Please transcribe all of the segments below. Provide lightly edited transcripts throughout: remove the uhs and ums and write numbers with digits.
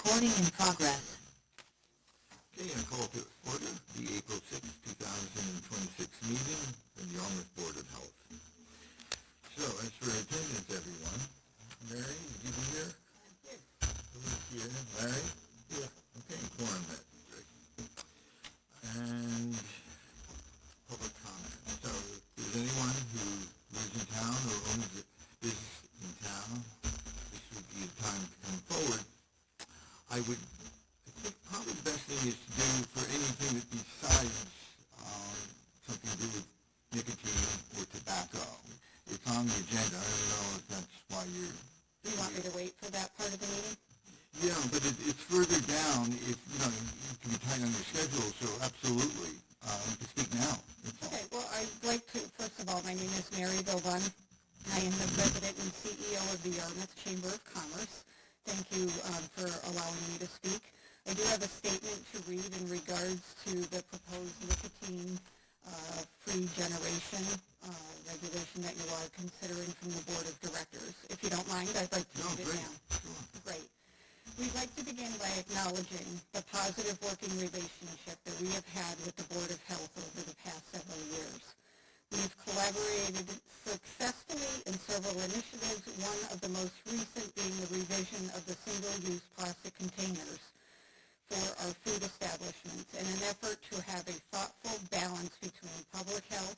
Recording in progress. Okay, I call to order the April 6, 2026 meeting of the Yarmouth Board of Health. So, as for attendance, everyone, Mary, did you be here? Who's here? Larry? Yeah. Okay, quorum met. Great. And public comment. So, if there's anyone who lives in town or owns a business in town, this would be a time to come forward. I think probably the best thing is to do for anything that besides something to do with nicotine or tobacco. It's on the agenda. I don't know if that's why you're... Do you want me to wait for that part of the meeting? Yeah, but it's further down. If you can be tight on your schedule, so absolutely. You can speak now. Okay, well, I'd like to, first of all, my name is Mary Bilbon. I am the President and CEO of the Yarmouth Chamber of Commerce. Thank you for allowing me to speak. I do have a statement to read in regards to the proposed nicotine-free generation regulation that you are considering from the Board of Directors. If you don't mind, I'd like to read it now. Sure. Great. We'd like to begin by acknowledging the positive working relationship that we have had with the Board of Health over the past several years. We've collaborated successfully in several initiatives, one of the most recent being the revision of the single-use plastic containers for our food establishments in an effort to have a thoughtful balance between public health,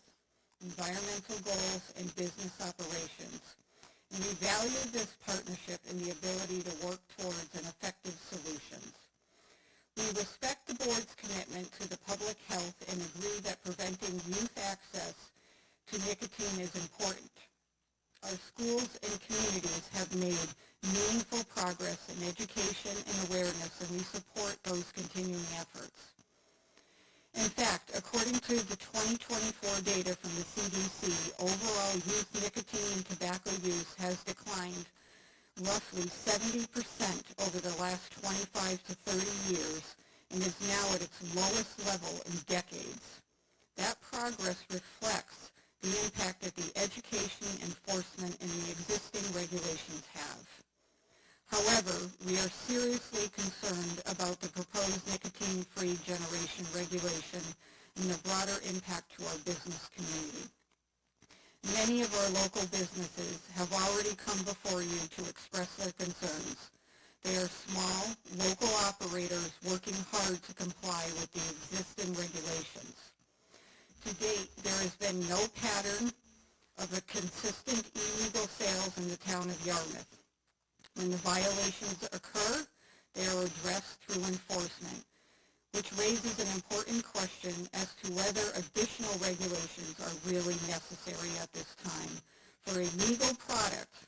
environmental goals, and business operations. And we value this partnership and the ability to work towards an effective solutions. We respect the board's commitment to the public health and agree that preventing youth access to nicotine is important. Our schools and communities have made meaningful progress in education and awareness, and we support those continuing efforts. In fact, according to the 2024 data from the CDC, overall youth nicotine and tobacco use has declined roughly 70% over the last 25 to 30 years and is now at its lowest level in decades. That progress reflects the impact that the education, enforcement, and the existing regulations have. However, we are seriously concerned about the proposed nicotine-free generation regulation and the broader impact to our business community. Many of our local businesses have already come before you to express their concerns. They are small, local operators working hard to comply with the existing regulations. To date, there has been no pattern of a consistent illegal sales in the town of Yarmouth. When the violations occur, they are addressed through enforcement, which raises an important question as to whether additional regulations are really necessary at this time for a legal product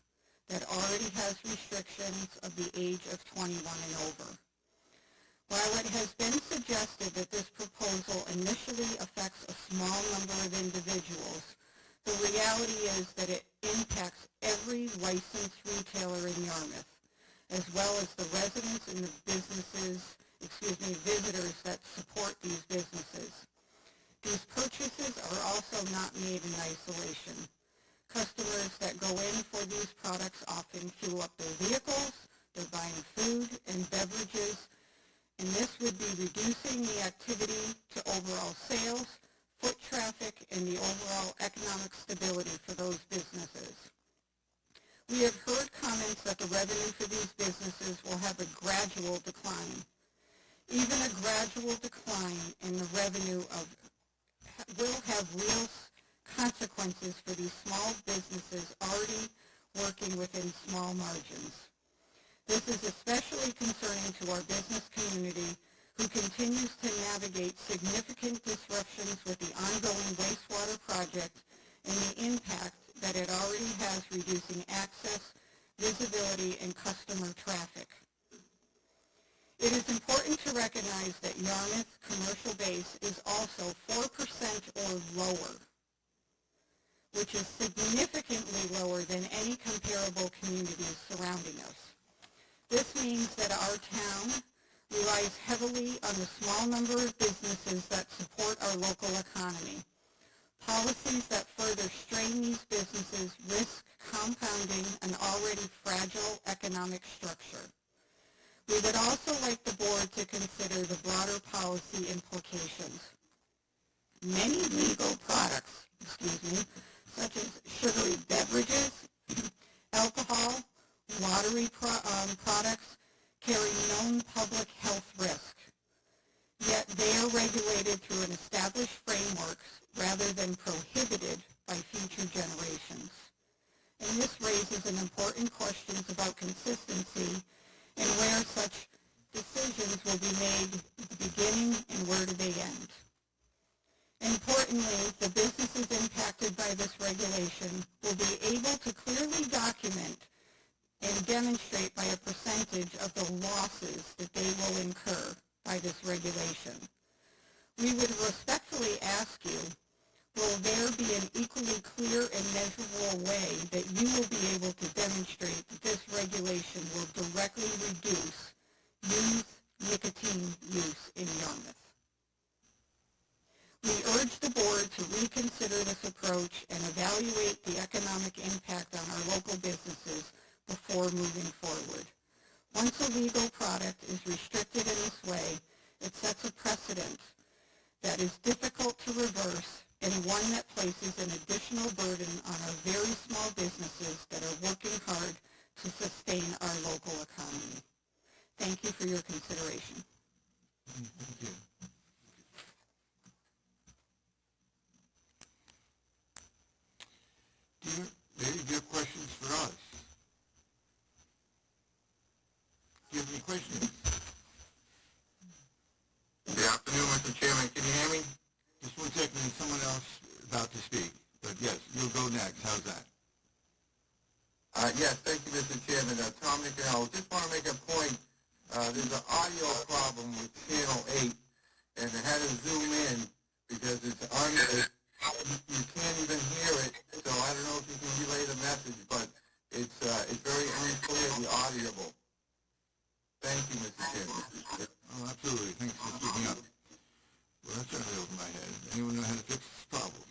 that already has restrictions of the age of 21 and over. While it has been suggested that this proposal initially affects a small number of individuals, the reality is that it impacts every licensed retailer in Yarmouth, as well as the residents and the visitors that support these businesses. These purchases are also not made in isolation. Customers that go in for these products often fuel up their vehicles, they're buying food and beverages, and this would be reducing the activity to overall sales, foot traffic, and the overall economic stability for those businesses. We have heard comments that the revenue for these businesses will have a gradual decline. Even a gradual decline in the revenue will have real consequences for these small businesses already working within small margins. This is especially concerning to our business community, who continues to navigate significant disruptions with the ongoing wastewater project and the impact that it already has reducing access, visibility, and customer traffic. It is important to recognize that Yarmouth commercial base is also 4% or lower, which is significantly lower than any comparable communities surrounding us. This means that our town relies heavily on the small number of businesses that support our local economy. Policies that further strain these businesses risk compounding an already fragile economic structure. We would also like the board to consider the broader policy implications. Many legal products, such as sugary beverages, alcohol, lottery products, carry known public health risk. Yet they are regulated through an established framework rather than prohibited by future generations. And this raises an important questions about consistency and where such decisions will be made at the beginning and where do they end. Importantly, the businesses impacted by this regulation will be able to clearly document and demonstrate by a percentage of the losses that they will incur by this regulation. We would respectfully ask you, will there be an equally clear and measurable way that you will be able to demonstrate that this regulation will directly reduce youth nicotine use in Yarmouth? We urge the board to reconsider this approach and evaluate the economic impact on our local businesses before moving forward. Once a legal product is restricted in this way, it sets a precedent that is difficult to reverse and one that places an additional burden on our very small businesses that are working hard to sustain our local economy. Thank you for your consideration. Thank you. Mary, do you have questions for us? Do you have any questions? Good afternoon, Mr. Chairman. Can you hear me? Just one second, there's someone else about to speak. But yes, you'll go next. How's that? Yes, thank you, Mr. Chairman. Tom Nicanello. Just want to make a point. There's an audio problem with Channel 8, and I had to zoom in because you can't even hear it. So I don't know if you can relay the message, but it's very unclearly audible. Thank you, Mr. Chairman. Oh, absolutely. Thanks for speaking up. Well, that's certainly over my head. Anyone know how to fix this problem?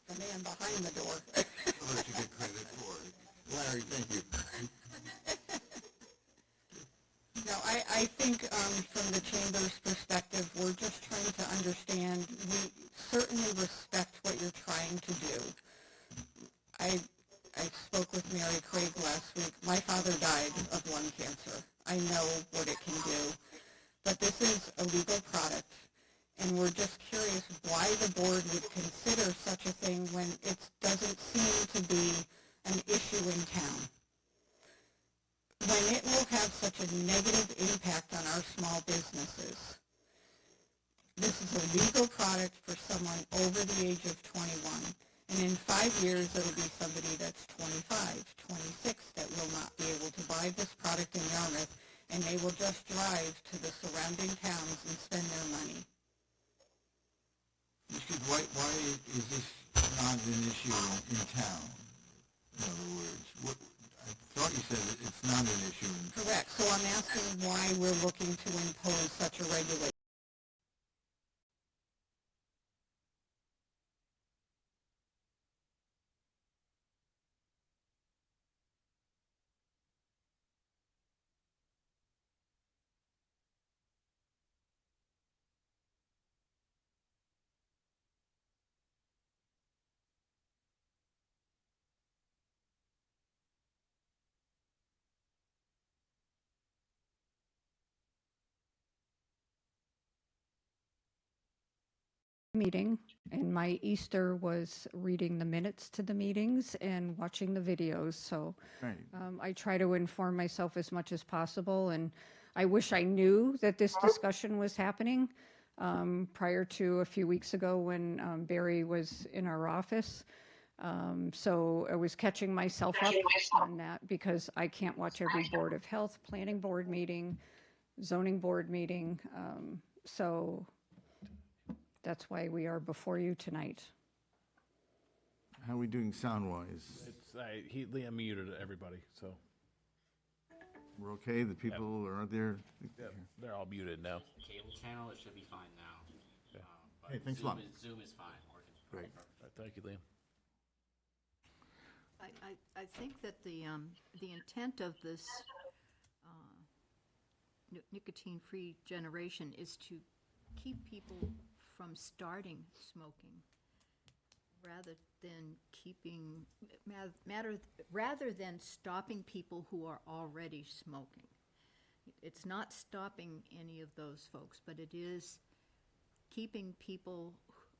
The man behind the door. I'll let you get credit for it. Larry, thank you. No, I think from the Chamber's perspective, we're just trying to understand. We certainly respect what you're trying to do. I spoke with Mary Craig last week. My father died of lung cancer. I know what it can do. But this is a legal product, and we're just curious why the board would consider such a thing when it doesn't seem to be an issue in town. When it will have such a negative impact on our small businesses. This is a legal product for someone over the age of 21. And in 5 years, it'll be somebody that's 25, 26 that will not be able to buy this product in Yarmouth, and they will just drive to the surrounding towns and spend their money. Why is this not an issue in town? In other words, I thought you said that it's not an issue in town. Correct. So I'm asking why we're looking to impose such a regulation. Meeting, and my Easter was reading the minutes to the meetings and watching the videos, so Right. I try to inform myself as much as possible, and I wish I knew that this discussion was happening prior to a few weeks ago when Barry was in our office. So I was catching myself up on that because I can't watch every Board of Health, Planning Board meeting, Zoning Board meeting, so that's why we are before you tonight. How are we doing sound-wise? Liam muted everybody, so We're okay? The people are out there? they're all muted now. Cable channel, it should be fine now. But Hey, thanks a Zoom lot. Zoom is fine, working. Great. Thank you, Liam. I think that the intent of this nicotine-free generation is to keep people from starting smoking rather than rather than stopping people who are already smoking. It's not stopping any of those folks, but it is keeping people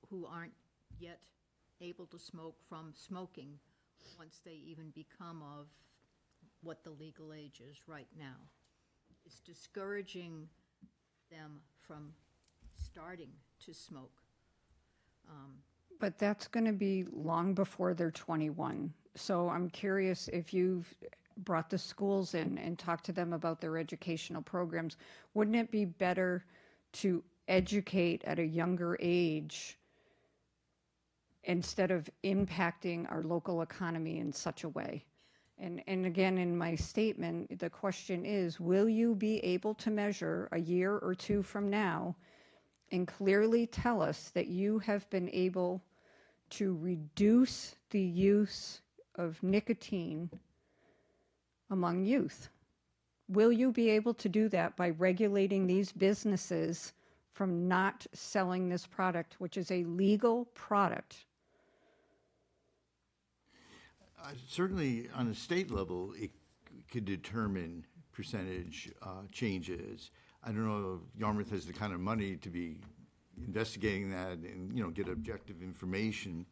who aren't yet able to smoke from smoking once they even become of what the legal age is right now. It's discouraging them from starting to smoke. But that's going to be long before they're 21. So I'm curious if you've brought the schools in and talked to them about their educational programs. Wouldn't it be better to educate at a younger age instead of impacting our local economy in such a way? And again, in my statement, the question is, will you be able to measure a year or two from now and clearly tell us that you have been able to reduce the use of nicotine among youth? Will you be able to do that by regulating these businesses from not selling this product, which is a legal product? Certainly, on a state level, it could determine percentage changes. I don't know if Yarmouth has the kind of money to be investigating that and, get objective information.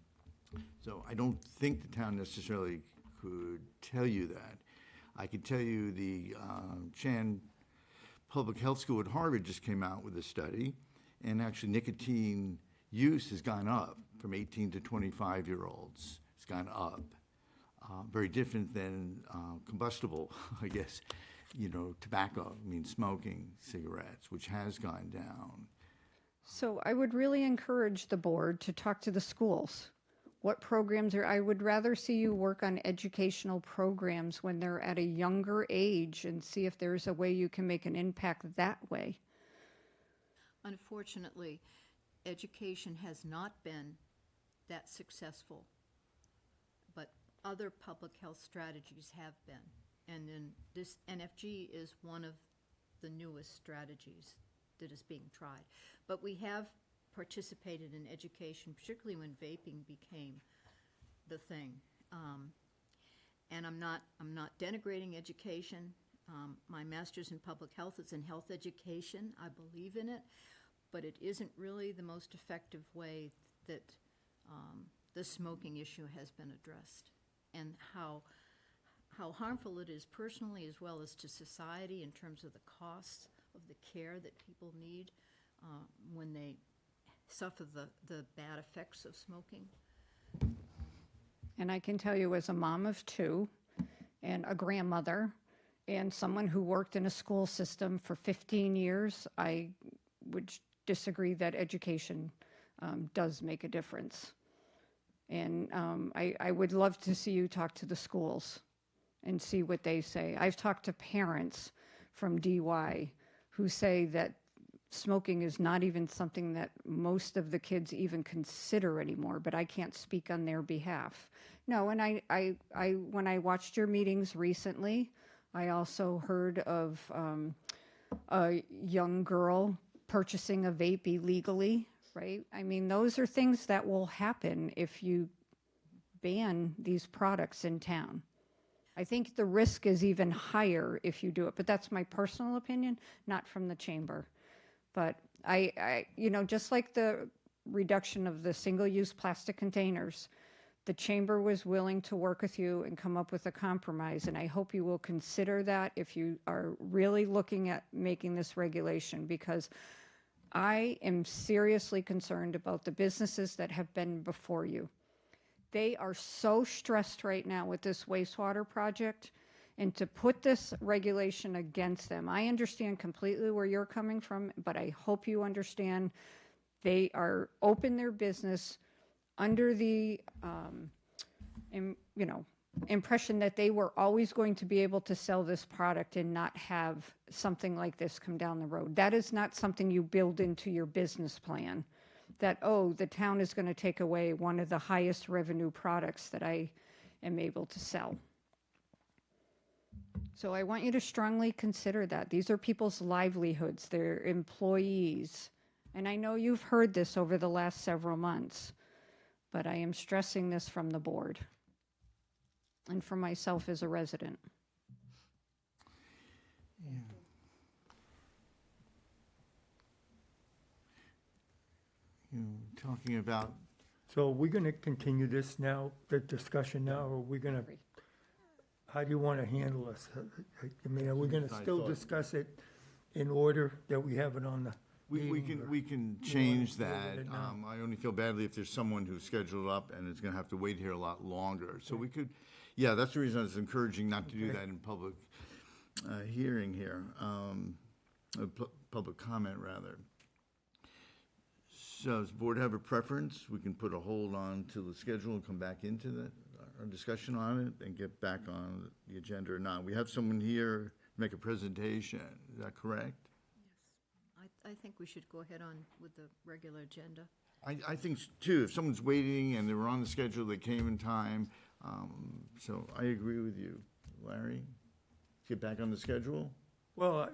So I don't think the town necessarily could tell you that. I could tell you the Chan Public Health School at Harvard just came out with a study, and actually nicotine use has gone up from 18 to 25-year-olds. It's gone up. Very different than combustible, I guess, tobacco, smoking, cigarettes, which has gone down. So I would really encourage the board to talk to the schools. What programs I would rather see you work on educational programs when they're at a younger age and see if there's a way you can make an impact that way. Unfortunately, education has not been that successful, but other public health strategies have been. And then this NFG is one of the newest strategies that is being tried. But we have participated in education, particularly when vaping became the thing. And I'm not denigrating education. My master's in public health is in health education. I believe in it, but it isn't really the most effective way that the smoking issue has been addressed, and how harmful it is personally as well as to society in terms of the costs of the care that people need when they suffer the bad effects of smoking. And I can tell you, as a mom of two and a grandmother and someone who worked in a school system for 15 years, I would disagree that education does make a difference. And I would love to see you talk to the schools and see what they say. I've talked to parents from DY who say that smoking is not even something that most of the kids even consider anymore, but I can't speak on their behalf. No, and I when I watched your meetings recently, I also heard of a young girl purchasing a vape illegally, right? I mean, those are things that will happen if you ban these products in town. I think the risk is even higher if you do it, but that's my personal opinion, not from the chamber. But I just like the reduction of the single-use plastic containers, the chamber was willing to work with you and come up with a compromise, and I hope you will consider that if you are really looking at making this regulation, because I am seriously concerned about the businesses that have been before you. They are so stressed right now with this wastewater project, and to put this regulation against them, I understand completely where you're coming from, but I hope you understand they are open their business under the impression that they were always going to be able to sell this product and not have something like this come down the road. That is not something you build into your business plan, that, oh, the town is going to take away one of the highest revenue products that I am able to sell. So I want you to strongly consider that. These are people's livelihoods, they're employees. And I know you've heard this over the last several months, but I am stressing this from the board and for myself as a resident. Talking about, So are we going to continue this now, the discussion now, or are we going to, how do you want to handle this? I mean, are we going to I still thought- discuss it in order that we have it on the we meeting, or- can change deal with that. it now? I only feel badly if there's someone who's scheduled up and is gonna have to wait here a lot longer. So we could, yeah, that's the reason I was encouraging not to do that in public hearing here, public comment, rather. So does the board have a preference? We can put a hold on to the schedule and come back into our discussion on it and get back on the agenda or not. We have someone here to make a presentation, is that correct? I think we should go ahead on with the regular agenda. I think too, if someone's waiting and they were on the schedule, they came in time, so I agree with you. Larry, get back on the schedule? Well,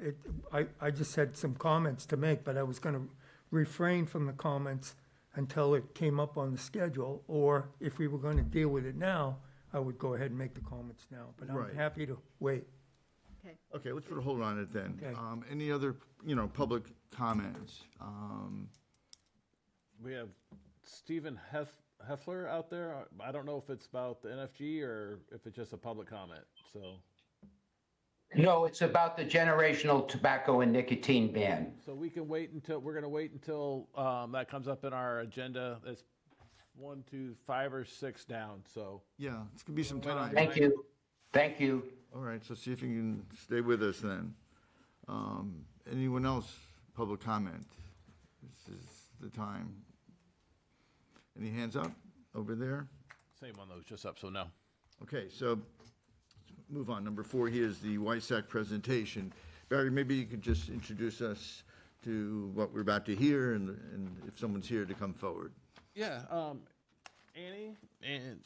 I just had some comments to make, but I was going to refrain from the comments until it came up on the schedule, or if we were going to deal with it now, I would go ahead and make the comments now, but Right. I'm happy to wait. Okay. Okay, let's put a hold on it then. Okay. Any other, public comments? We have Stephen Heffler out there. I don't know if it's about the NFG or if it's just a public comment, so. No, it's about the generational tobacco and nicotine ban. So we can wait until, we're gonna wait until, that comes up in our agenda. It's 1, 2, 5 or 6 down, so. Yeah, it's gonna be some Wait on time. Thank you. Thank you. All right, so see if you can stay with us then. Anyone else, public comment? This is the time. Any hands up over there? Same one that was just up, so no. Okay, so let's move on. Number 4 here is the YSAC presentation. Barry, maybe you could just introduce us to what we're about to hear and if someone's here to come forward. Yeah, Annie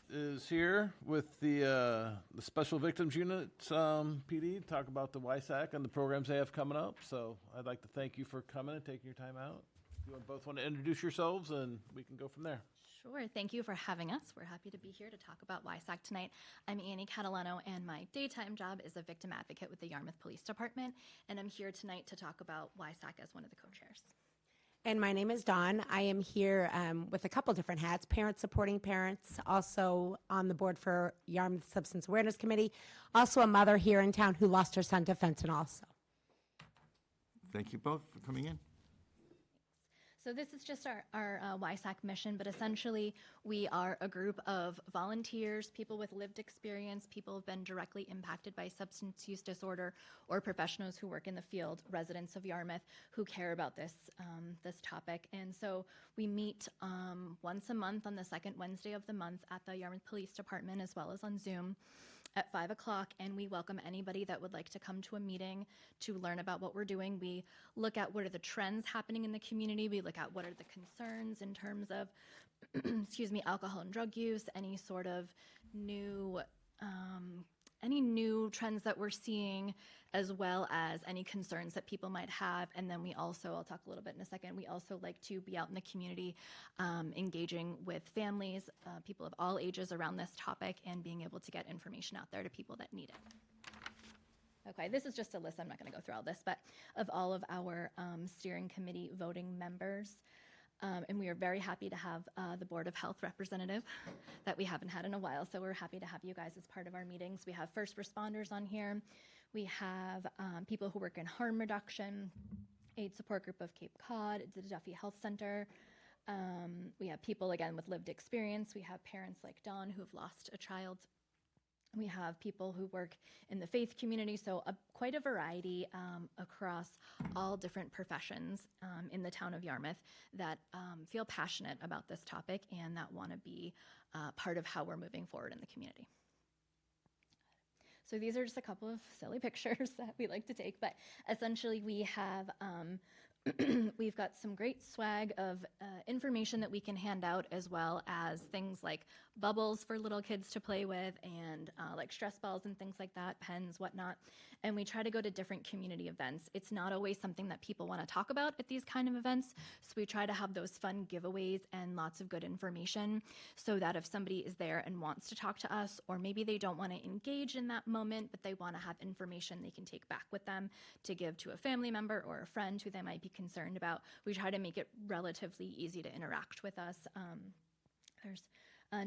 is here with the Special Victims Unit PD to talk about the YSAC and the programs they have coming up. So I'd like to thank you for coming and taking your time out. You both want to introduce yourselves, and we can go from there. Sure. Thank you for having us. We're happy to be here to talk about YSAC tonight. I'm Annie Catalano, and my daytime job is a victim advocate with the Yarmouth Police Department, and I'm here tonight to talk about YSAC as one of the co-chairs. And my name is Dawn. I am here with a couple different hats, parents supporting parents, also on the board for Yarmouth Substance Awareness Committee, also a mother here in town who lost her son to fentanyl. So. Thank you both for coming in. So this is just our YSAC mission, but essentially we are a group of volunteers, people with lived experience, people who have been directly impacted by substance use disorder, or professionals who work in the field, residents of Yarmouth who care about this topic. And so we meet once a month on the second Wednesday of the month at the Yarmouth Police Department, as well as on Zoom at 5 o'clock, and we welcome anybody that would like to come to a meeting to learn about what we're doing. We look at what are the trends happening in the community. We look at what are the concerns in terms of, excuse me, alcohol and drug use, any sort of new trends that we're seeing, as well as any concerns that people might have. And then we also, I'll talk a little bit in a second, we also like to be out in the community engaging with families, people of all ages around this topic, and being able to get information out there to people that need it. Okay, this is just a list, I'm not gonna go through all this, but of all of our steering committee voting members. And we are very happy to have the Board of Health representative that we haven't had in a while. So we're happy to have you guys as part of our meetings. We have first responders on here. We have people who work in harm reduction, AIDS Support Group of Cape Cod, the Duffy Health Center. We have people, again, with lived experience. We have parents like Dawn who have lost a child. We have people who work in the faith community, so quite a variety across all different professions in the town of Yarmouth that feel passionate about this topic and that want to be part of how we're moving forward in the community. So these are just a couple of silly pictures that we like to take, but essentially we have we've got some great swag of information that we can hand out, as well as things like bubbles for little kids to play with, and like stress balls and things like that, pens, whatnot. And we try to go to different community events. It's not always something that people want to talk about at these kind of events, so we try to have those fun giveaways and lots of good information, so that if somebody is there and wants to talk to us, or maybe they don't want to engage in that moment, but they want to have information they can take back with them to give to a family member or a friend who they might be concerned about, we try to make it relatively easy to interact with us. There's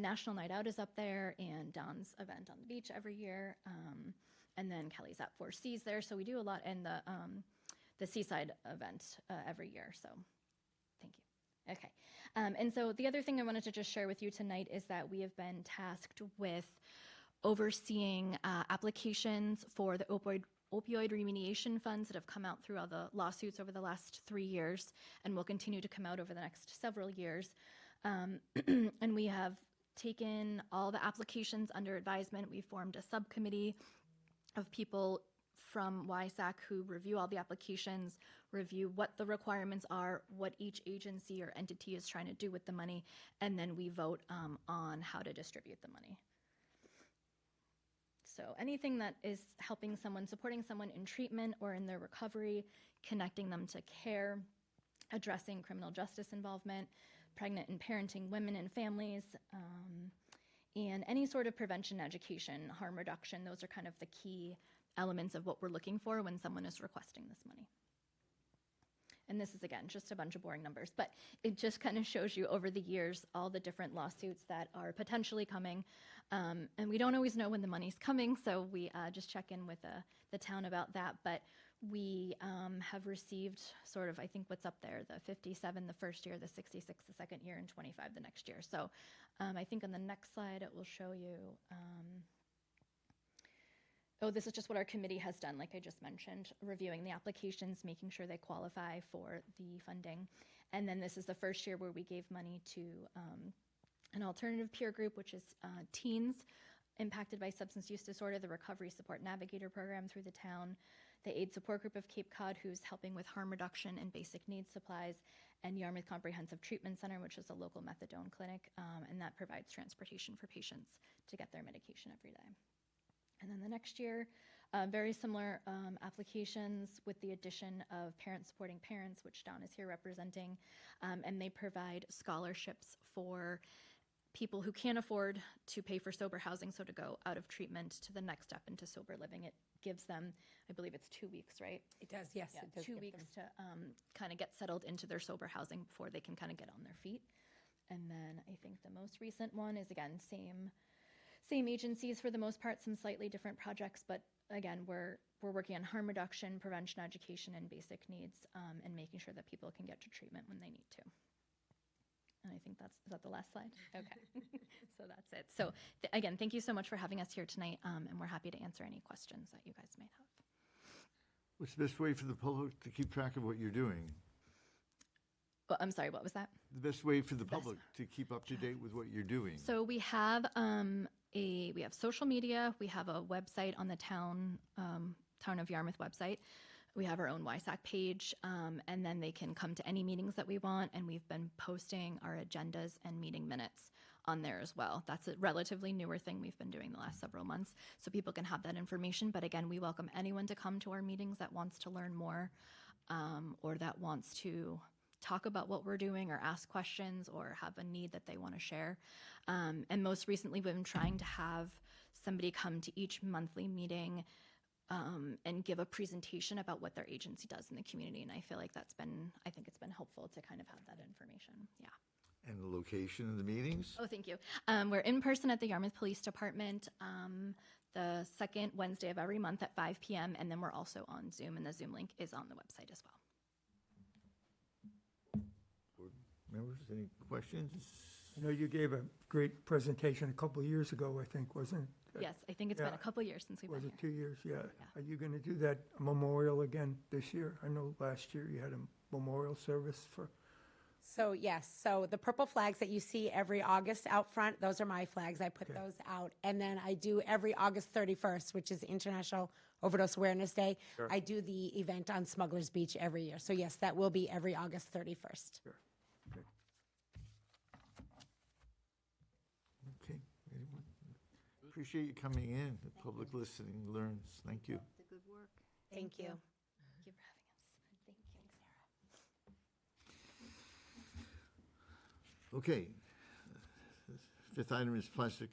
National Night Out is up there, and Dawn's event on the beach every year, and then Kelly's at Four Seas there. So we do a lot in the Seaside event every year. So thank you. Okay. And so the other thing I wanted to just share with you tonight is that we have been tasked with overseeing applications for the opioid remediation funds that have come out through all the lawsuits over the last 3 years and will continue to come out over the next several years. And we have taken all the applications under advisement. We formed a subcommittee of people from YSAC who review all the applications, review what the requirements are, what each agency or entity is trying to do with the money, and then we vote on how to distribute the money. So anything that is helping someone, supporting someone in treatment or in their recovery, connecting them to care, addressing criminal justice involvement, pregnant and parenting women and families, and any sort of prevention, education, harm reduction. Those are kind of the key elements of what we're looking for when someone is requesting this money. And this is, again, just a bunch of boring numbers, but it just kind of shows you over the years all the different lawsuits that are potentially coming. And we don't always know when the money's coming, so we just check in with the town about that. But we have received sort of, I think what's up there, the 57 the first year, the 66 the second year, and 25 the next year. So I think on the next slide it will show you, oh, this is just what our committee has done, like I just mentioned, reviewing the applications, making sure they qualify for the funding. And then this is the first year where we gave money to an alternative peer group, which is teens impacted by substance use disorder, the Recovery Support Navigator program through the town, the AIDS Support Group of Cape Cod, who's helping with harm reduction and basic needs supplies, and Yarmouth Comprehensive Treatment Center, which is a local methadone clinic, and that provides transportation for patients to get their medication every day. And then the next year, very similar applications with the addition of Parents Supporting Parents, which Dawn is here representing, and they provide scholarships for people who can't afford to pay for sober housing, so to go out of treatment to the next step into sober living. It gives them, I believe it's 2 weeks, right? It does, yes. Yeah, it does 2 give weeks them- to kind of get settled into their sober housing before they can kind of get on their feet. And then I think the most recent one is, again, same agencies for the most part, some slightly different projects, but again, we're working on harm reduction, prevention, education, and basic needs, and making sure that people can get to treatment when they need to. And I think is that the last slide? Okay, so that's it. So again, thank you so much for having us here tonight, and we're happy to answer any questions that you guys might have. What's the best way for the public to keep track of what you're doing? Well, I'm sorry, what was that? The best way for the public to keep up to date with what you're doing? So we have we have social media. We have a website on the Town of Yarmouth website. We have our own YSAC page, and then they can come to any meetings that we want, and we've been posting our agendas and meeting minutes on there as well. That's a relatively newer thing we've been doing the last several months, so people can have that information. But again, we welcome anyone to come to our meetings that wants to learn more, or that wants to talk about what we're doing or ask questions or have a need that they want to share. And most recently, we've been trying to have somebody come to each monthly meeting and give a presentation about what their agency does in the community. And I feel like I think it's been helpful to kind of have that information. Yeah. And the location of the meetings? Oh, thank you. We're in person at the Yarmouth Police Department the second Wednesday of every month at 5 p.m. And then we're also on Zoom, and the Zoom link is on the website as well. Board members, any questions? I know you gave a great presentation a couple of years ago, I think, wasn't it? Yes, I think it's been Yeah. a couple years since we've Was been it here. 2 years? Yeah. Are you going to do that memorial again this year? I know last year you had a memorial service for So yes, so the purple flags that you see every August out front, those are my flags. I put those out. And then I do every August 31st, which is International Overdose Awareness Day. I do the event on Smuggler's Beach every year. So yes, that will be every August 31st. Sure. Okay. Okay, anyone? Appreciate you coming in. The public listening learns. Thank you. The good work. Thank you. Thank you for having us. Thank you, Sarah. Okay. Fifth item is plastic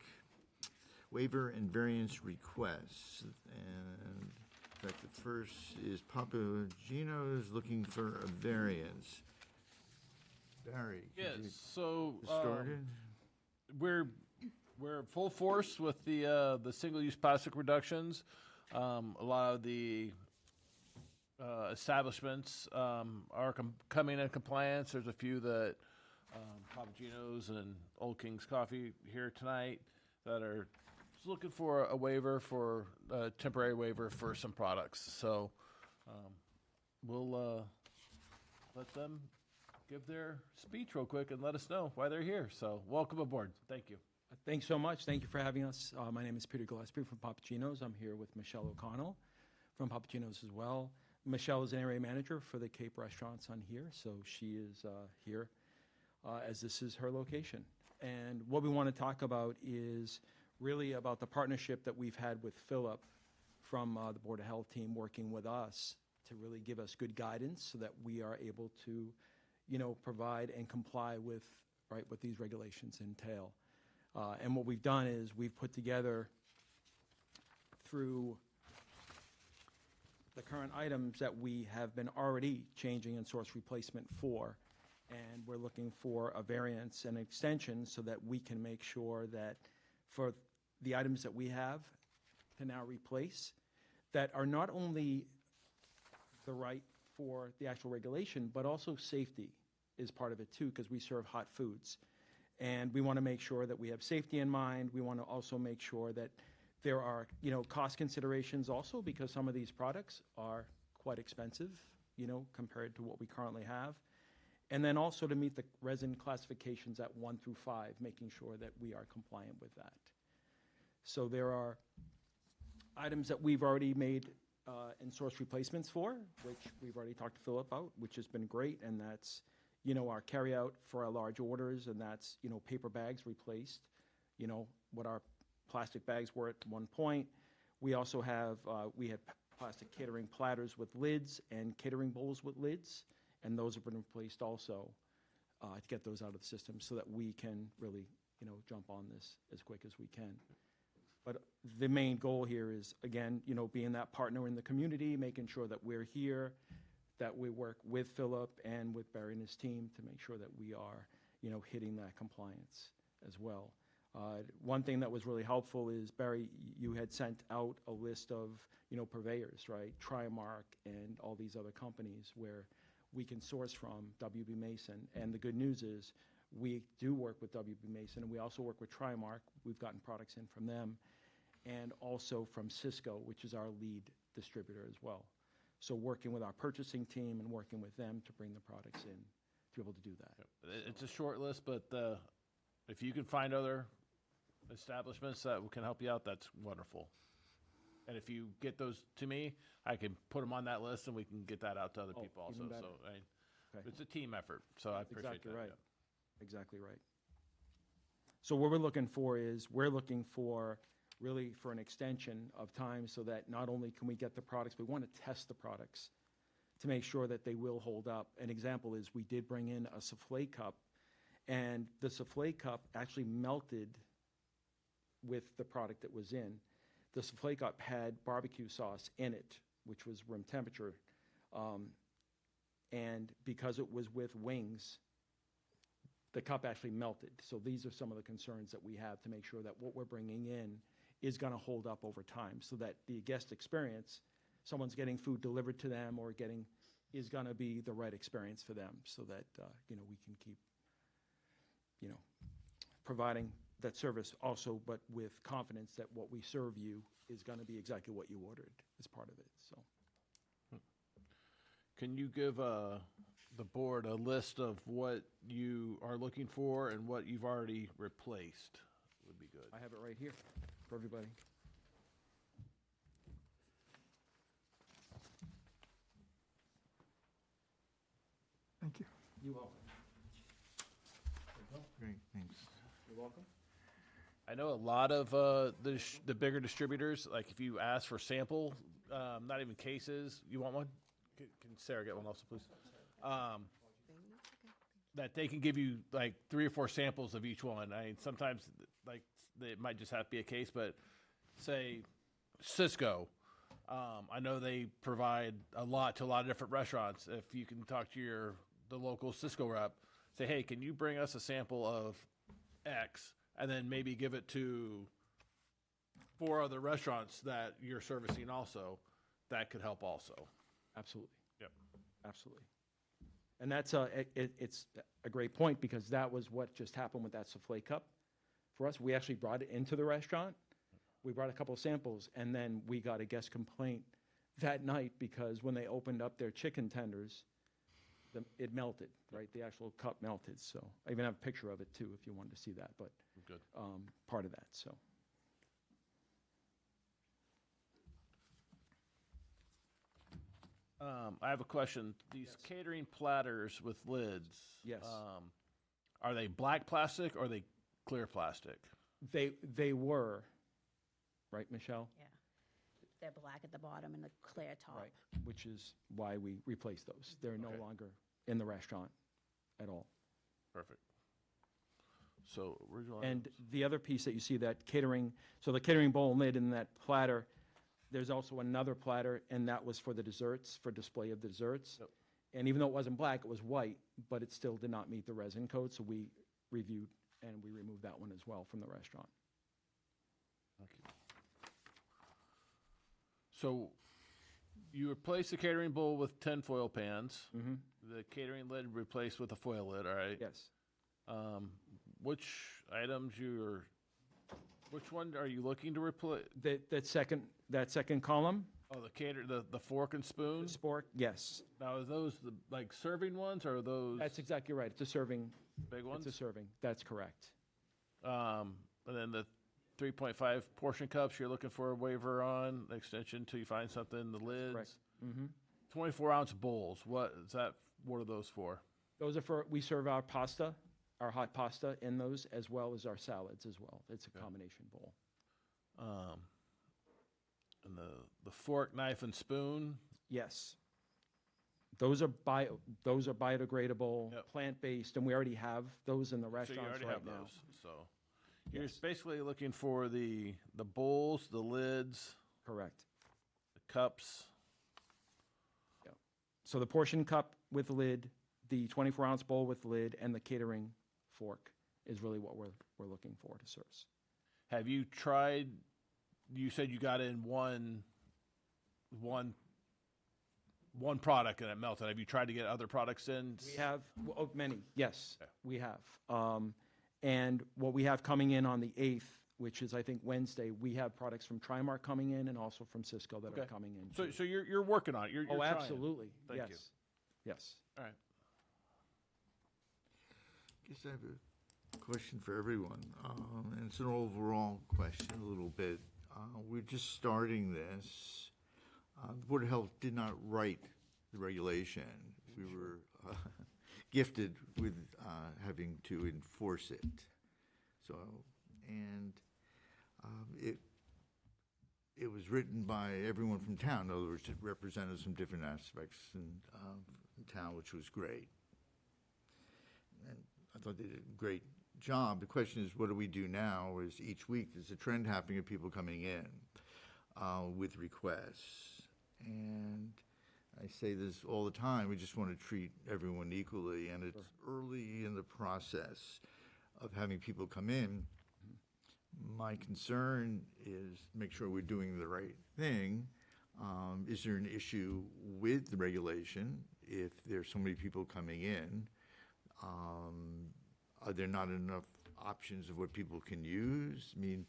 waiver and variance requests. And in fact, the first is Papagino's looking for a variance. Barry, could you Yes, so get started? we're full force with the single-use plastic reductions. A lot of the establishments are coming in compliance. There's a few that Papagino's and Old King's Coffee here tonight that are just looking for a waiver for a temporary waiver for some products. So we'll let them give their speech real quick and let us know why they're here. So welcome aboard. Thank you. Thanks so much. Thank you for having us. My name is Peter Gillespie from Papagino's. I'm here with Michelle O'Connell from Papagino's as well. Michelle is an area manager for the Cape Restaurants on here, so she is here as this is her location. And what we want to talk about is really about the partnership that we've had with Philip from the Board of Health team working with us to really give us good guidance so that we are able to, provide and comply with, right, what these regulations entail. And what we've done is we've put together through the current items that we have been already changing in source replacement for, and we're looking for a variance and extension so that we can make sure that for the items that we have to now replace, that are not only the right for the actual regulation, but also safety is part of it too, because we serve hot foods. And we want to make sure that we have safety in mind. We want to also make sure that there are, cost considerations also, because some of these products are quite expensive, compared to what we currently have. And then also to meet the resin classifications at 1 through 5, making sure that we are compliant with that. So there are items that we've already made in source replacements for, which we've already talked to Philip about, which has been great, and that's our carryout for our large orders, and that's, paper bags replaced, what our plastic bags were at one point. We also have, we had plastic catering platters with lids and catering bowls with lids, and those have been replaced also to get those out of the system so that we can really, jump on this as quick as we can. But the main goal here is, again, being that partner in the community, making sure that we're here, that we work with Philip and with Barry and his team to make sure that we are, hitting that compliance as well. One thing that was really helpful is, Barry, you had sent out a list of, purveyors, right? Trimark and all these other companies where we can source from WB Mason. And the good news is we do work with WB Mason, and we also work with Trimark. We've gotten products in from them, and also from Cisco, which is our lead distributor as well. So working with our purchasing team and working with them to bring the products in to be able to do that. It's a short list, but if you can find other establishments that can help you out, that's wonderful. And if you get those to me, I can put them on that list, and we can get that out to other people also. even better. So Okay. it's a team effort. So I appreciate Exactly that. right. yeah. Exactly right. So what we're looking for is, really for an extension of time so that not only can we get the products, we want to test the products to make sure that they will hold up. An example is we did bring in a souffle cup, and the souffle cup actually melted with the product that was in. The souffle cup had barbecue sauce in it, which was room temperature. And because it was with wings, the cup actually melted. So these are some of the concerns that we have to make sure that what we're bringing in is going to hold up over time, so that the guest experience, someone's getting food delivered to them or is going to be the right experience for them, so that, we can keep, providing that service also, but with confidence that what we serve you is going to be exactly what you ordered as part of it, so. Can you give the board a list of what you are looking for and what you've already replaced would be good. I have it right here for everybody. Thank you. You're welcome. Great, thanks. You're welcome. I know a lot of the bigger distributors, like if you ask for sample, not even cases, you want one? Can Sarah get one also, please? That they can give you like 3 or 4 samples of each one. I mean, sometimes like it might just have to be a case, but say Cisco, I know they provide a lot to a lot of different restaurants. If you can talk to the local Cisco rep, say, hey, can you bring us a sample of X, and then maybe give it to 4 other restaurants that you're servicing also, that could help also. Absolutely. Yep. Absolutely. And that's it's a great point, because that was what just happened with that souffle cup for us. We actually brought it into the restaurant. We brought a couple of samples, and then we got a guest complaint that night because when they opened up their chicken tenders, it melted, right? The actual cup melted. So I even have a picture of it too, if you wanted to see that, but Good. part of that, so. I have a question. These catering platters with lids. Yes. Are they black plastic or are they clear plastic? They were, right, Michelle? Yeah. They're black at the bottom and the clear top. Right, which is why we replaced those. They're no Okay. longer in the restaurant at all. Perfect. So original. And the other piece that you see, that catering, so the catering bowl lid and that platter, there's also another platter, and that was for the desserts, for display of the desserts. Yep. And even though it wasn't black, it was white, but it still did not meet the resin code, so we reviewed and we removed that one as well from the restaurant. Thank you. So you replace the catering bowl with tinfoil pans. Mm-hmm. The catering lid replaced with a foil lid, all right? Yes. Which items which one are you looking to replace? That second column, Oh, the fork and the spoon? spork, yes. Now, are those the like serving ones or are those That's exactly right. It's a serving. big ones? It's a serving. That's correct. And then the 3.5 portion cups, you're looking for a waiver on extension till you find something, the lids. Correct. Mm-hmm. 24-ounce bowls, what are those for? Those are for, we serve our pasta, our hot pasta in those, as well as our salads as well. It's a combination bowl. And the fork, knife, and spoon, Yes. Those are biodegradable, Yep. plant-based, and we already have those in the so you restaurants already right have now. those, so. You're Yes. basically looking for the bowls, the lids, Correct. the cups. So the portion cup with lid, the 24-ounce bowl with lid, and the catering fork is really what we're looking for to serve. Have you tried, you said you got in one product and it melted. Have you tried to get other products in? We have, many, yes, Okay. we have. And what we have coming in on the 8th, which is, I think, Wednesday, we have products from Trimark coming in and also from Cisco that are Okay. coming in. So, too. so you're working on it. You're Oh, trying. absolutely, Thank you. yes, yes. All right. Guess I have a question for everyone, and it's an overall question a little bit. We're just starting this. The Board of Health did not write the regulation. We were gifted with having to enforce it. So, and it was written by everyone from town. In other words, it represented some different aspects in town, which was great. And I thought they did a great job. The question is, what do we do now? Is each week there's a trend happening of people coming in with requests. And I say this all the time, we just want to treat everyone equally. And it's early in the process of having people come in. My concern is make sure we're doing the right thing. Is there an issue with the regulation if there's so many people coming in? Are there not enough options of what people can use? I mean,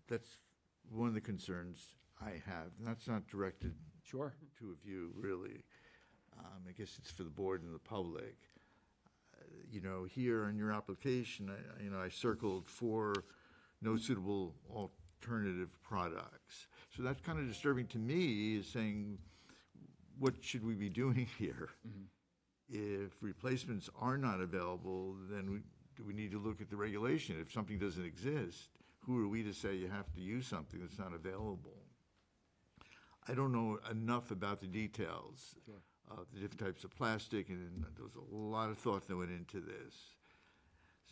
that's one of the concerns I have. And that's not directed Sure. to a few, really. I guess it's for the board and the public. You know, here in your application, I circled 4 no suitable alternative products. So that's kind of disturbing to me, is saying, what should we be doing here? If replacements are not available, then do we need to look at the regulation? If something doesn't exist, who are we to say you have to use something that's not available? I don't know enough about the details of the different types of plastic, and there was a lot of thought that went into this.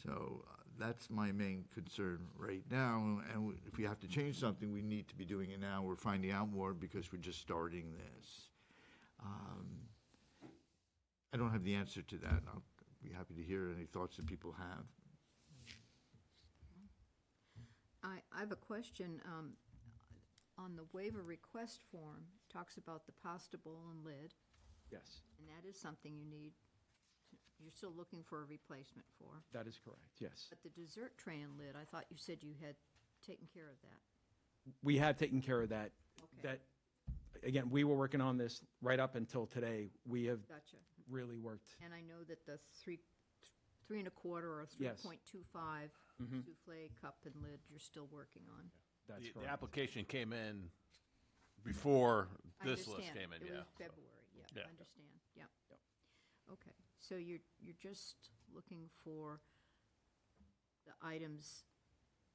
So that's my main concern right now, and if we have to change something, we need to be doing it now. We're finding out more because we're just starting this. I don't have the answer to that. I'll be happy to hear any thoughts that people have. I have a question. On the waiver request form, talks about the pasta bowl and lid, Yes, and that is something you're still looking for a replacement for. that is correct, yes. But the dessert tray and lid, I thought you said you had taken care of that. We have taken care of that. Okay. That, again, we were working on this right up until today. We have Gotcha. really worked. And I know that the three and a quarter or Yes. 3.25 souffle cup and lid you're still working on. That's The correct. application came in before I this list understand. came in, It yeah. was February, yeah, Yeah. I understand, yeah. Okay, so you're just looking for the items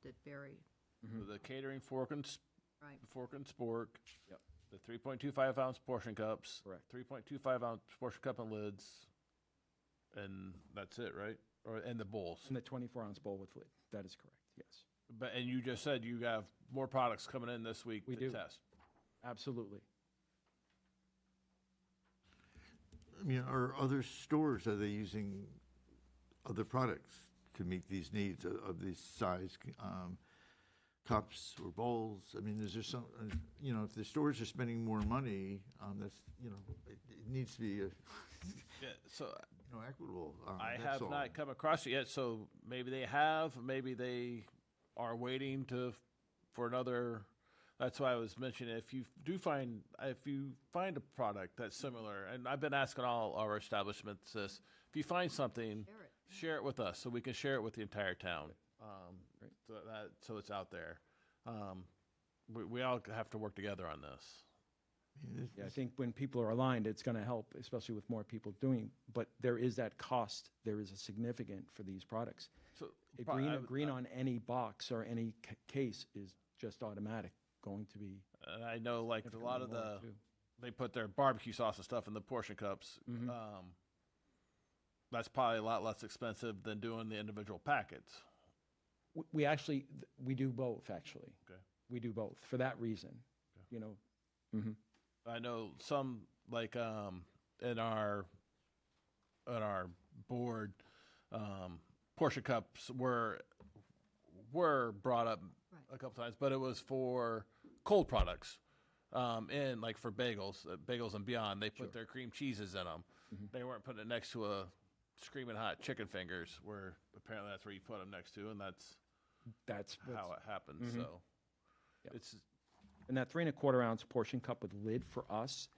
that vary, So the catering fork and, right? fork and spork. Yep. The 3.25 ounce portion cups. Correct. 3.25 ounce portion cup and lids. And that's it, right? And the bowls. And the 24-ounce bowl with lid. That is correct, yes. And you just said you have more products coming in this week We to do. test. Absolutely. I mean, are other stores, are they using other products to meet these needs of these size cups or bowls? I mean, is there some, if the stores are spending more money, that's, it needs to be, Yeah, so equitable. I that's have all. not come across it yet, so maybe they have, maybe they are waiting for another. That's why I was mentioning, if you find a product that's similar, and I've been asking all our establishments this, if you find something, share it with us so we can share it with the entire town. So it's out there. We all have to work together on this. Yeah, I think when people are aligned, it's going to help, especially with more people doing. But there is that cost. There is a significant for these products. So Green on any box or any case is just automatic going to be. And I know, like a lot of significantly more, too. they put their barbecue sauce and stuff in the portion cups. That's probably a lot less expensive than doing the individual packets. We actually, we do both, actually. Okay. We do both for that reason, I know some, like in our board, portion cups were brought up a couple times, but it was for cold products. And like for bagels and beyond, they put their cream cheeses in them. They weren't putting it next to a screaming hot chicken fingers, where apparently that's where you put them next to, and that's how it happens. So it's. And that 3 1/4 ounce portion cup with lid for us,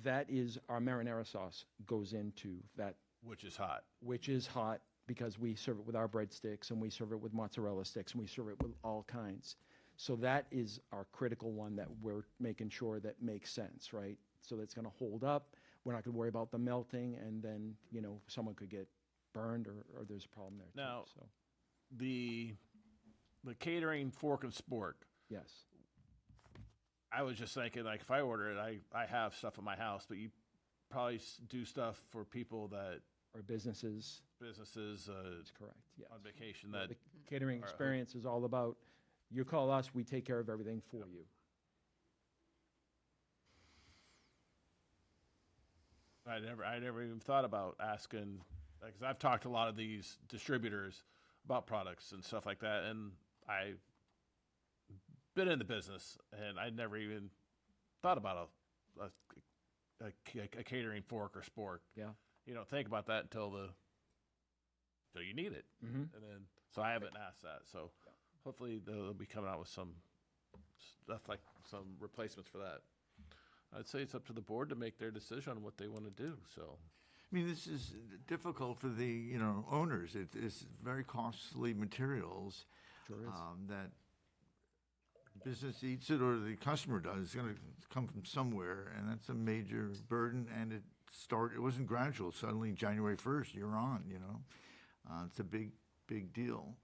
that is our marinara sauce goes into that. Which is hot. Which is hot because we serve it with our breadsticks and we serve it with mozzarella sticks and we serve it with all kinds. So that is our critical one that we're making sure that makes sense, right? So that's going to hold up. We're not going to worry about the melting, and then, someone could get burned or there's a problem there too. Now, So, the catering fork and spork. yes. I was just thinking, like, if I order it, I have stuff in my house, but you probably do stuff for people that Or businesses, that's correct, yes. on vacation that The catering All right. experience is all about, you call us, we take care of everything for you. I never even thought about asking, because I've talked to a lot of these distributors about products and stuff like that, and I've been in the business, and I never even thought about a catering fork or spork. Yeah. You don't think about that until you need it, Mm-hmm. and then so I haven't asked that. So hopefully they'll be coming out with some stuff, like some replacements for that. I'd say it's up to the board to make their decision on what they want to do, so. I mean, this is difficult for the, owners. It's very costly materials. Sure is. That business eats it or the customer does. It's gonna come from somewhere, and that's a major burden, and it wasn't gradual. Suddenly, January 1st, you're on, It's a big, big deal.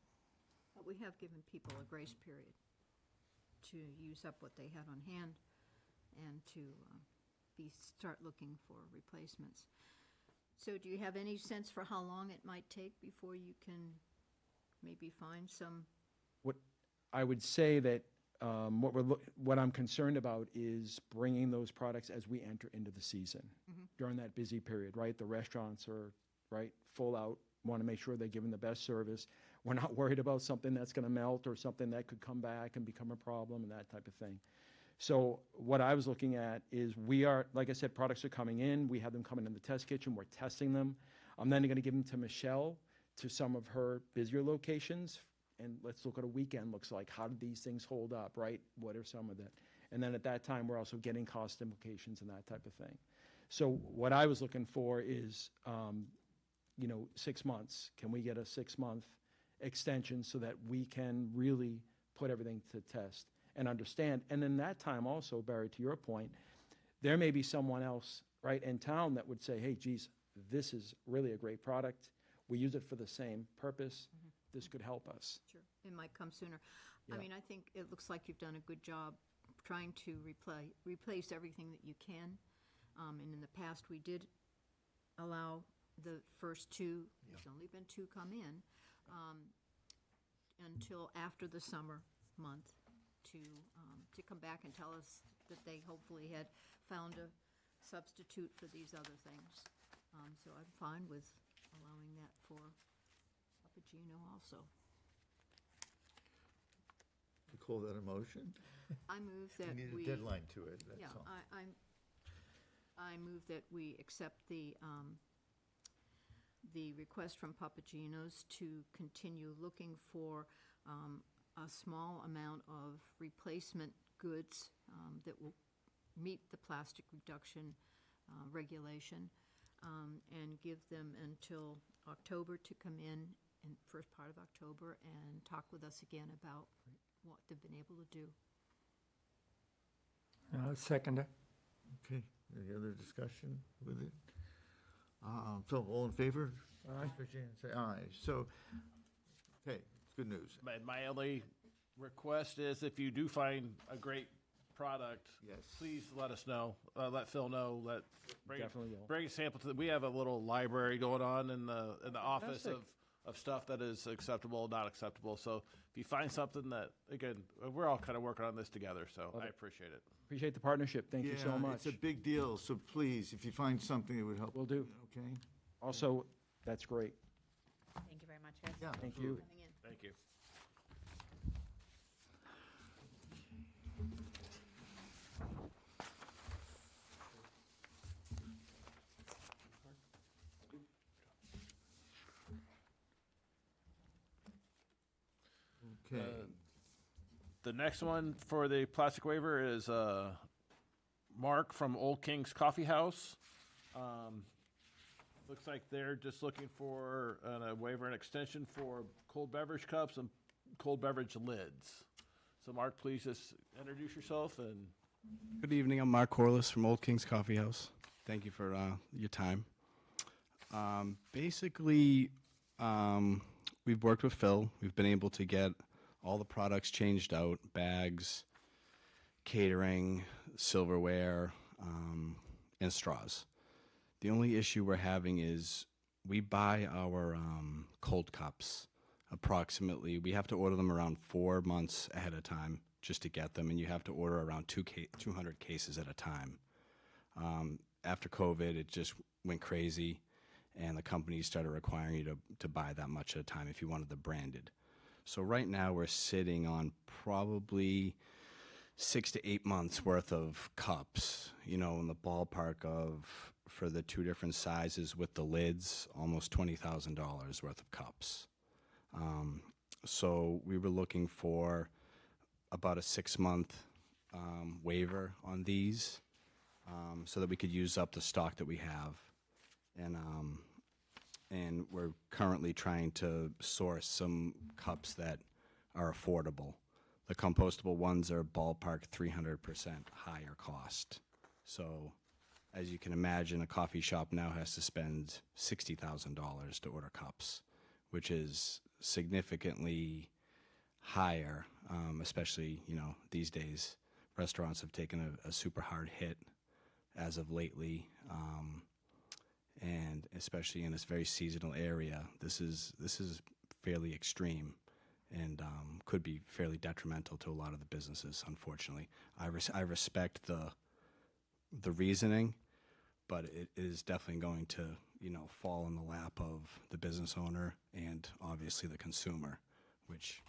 But we have given people a grace period to use up what they have on hand and to start looking for replacements. So do you have any sense for how long it might take before you can maybe find some? What I would say that what I'm concerned about is bringing those products as we enter into the season during that busy period, right? The restaurants are, right, full out, want to make sure they're giving the best service. We're not worried about something that's going to melt or something that could come back and become a problem and that type of thing. So what I was looking at is like I said, products are coming in. We have them coming in the test kitchen. We're testing them. I'm then going to give them to Michelle to some of her busier locations. And let's look at a weekend looks like. How do these things hold up, right? What are some of that? And then at that time, we're also getting cost implications and that type of thing. So what I was looking for is, 6 months. Can we get a 6-month extension so that we can really put everything to test and understand? And in that time also, Barry, to your point, there may be someone else, right, in town that would say, hey, geez, this is really a great product. We use it for the same purpose. This could help us. Sure, it might come sooner. Yeah. I mean, I think it looks like you've done a good job trying to replace everything that you can. And in the past, we did allow the first two, there's only been 2 come in, until after the summer month to come back and tell us that they hopefully had found a substitute for these other things. So I'm fine with allowing that for Papagino also. You call that a motion? I move that You we. need a deadline to it, Yeah, that's all. I move that we accept the request from Papagino's to continue looking for a small amount of replacement goods that will meet the plastic reduction regulation, and give them until October to come in first part of October and talk with us again about what they've been able to do. Second it. Okay, any other discussion with it? So all in favor? Aye. Say aye. So, okay, it's good news. My only request is if you do find a great product, Yes. please let us know. Let Phil know. Definitely will. Bring a sample to. We have a little library going on in the office Fantastic. of stuff that is acceptable, not acceptable. So if you find something that, again, we're all kind of working on this together. So I appreciate it. Appreciate the partnership. Thank you so Yeah, much. it's a big deal, so please, if you find something that would help. Will do. Okay? Also, that's great. Thank you very much, guys. Yeah. Thank you. Coming in. Thank you. Okay. The next one for the plastic waiver is Mark from Old King's Coffee House. Looks like they're just looking for a waiver and extension for cold beverage cups and cold beverage lids. So Mark, please just introduce yourself and. Good evening. I'm Mark Corliss from Old King's Coffee House. Thank you for your time. Basically, we've worked with Phil. We've been able to get all the products changed out, bags, catering, silverware, and straws. The only issue we're having is we buy our cold cups approximately. We have to order them around 4 months ahead of time just to get them, and you have to order around 200 cases at a time. After COVID, it just went crazy, and the companies started requiring you to buy that much at a time if you wanted the branded. So right now we're sitting on probably 6 to 8 months worth of cups, in the ballpark of, for the 2 different sizes with the lids, almost $20,000 worth of cups. So we were looking for about a 6-month waiver on these. so that we could use up the stock that we have. And we're currently trying to source some cups that are affordable. The compostable ones are ballpark 300% higher cost. So, as you can imagine, a coffee shop now has to spend $60,000 to order cups, which is significantly higher, especially, these days. Restaurants have taken a super hard hit as of lately, and especially in this very seasonal area, this is fairly extreme, and could be fairly detrimental to a lot of the businesses. Unfortunately, I respect the reasoning, but it is definitely going to fall in the lap of the business owner and obviously the consumer, which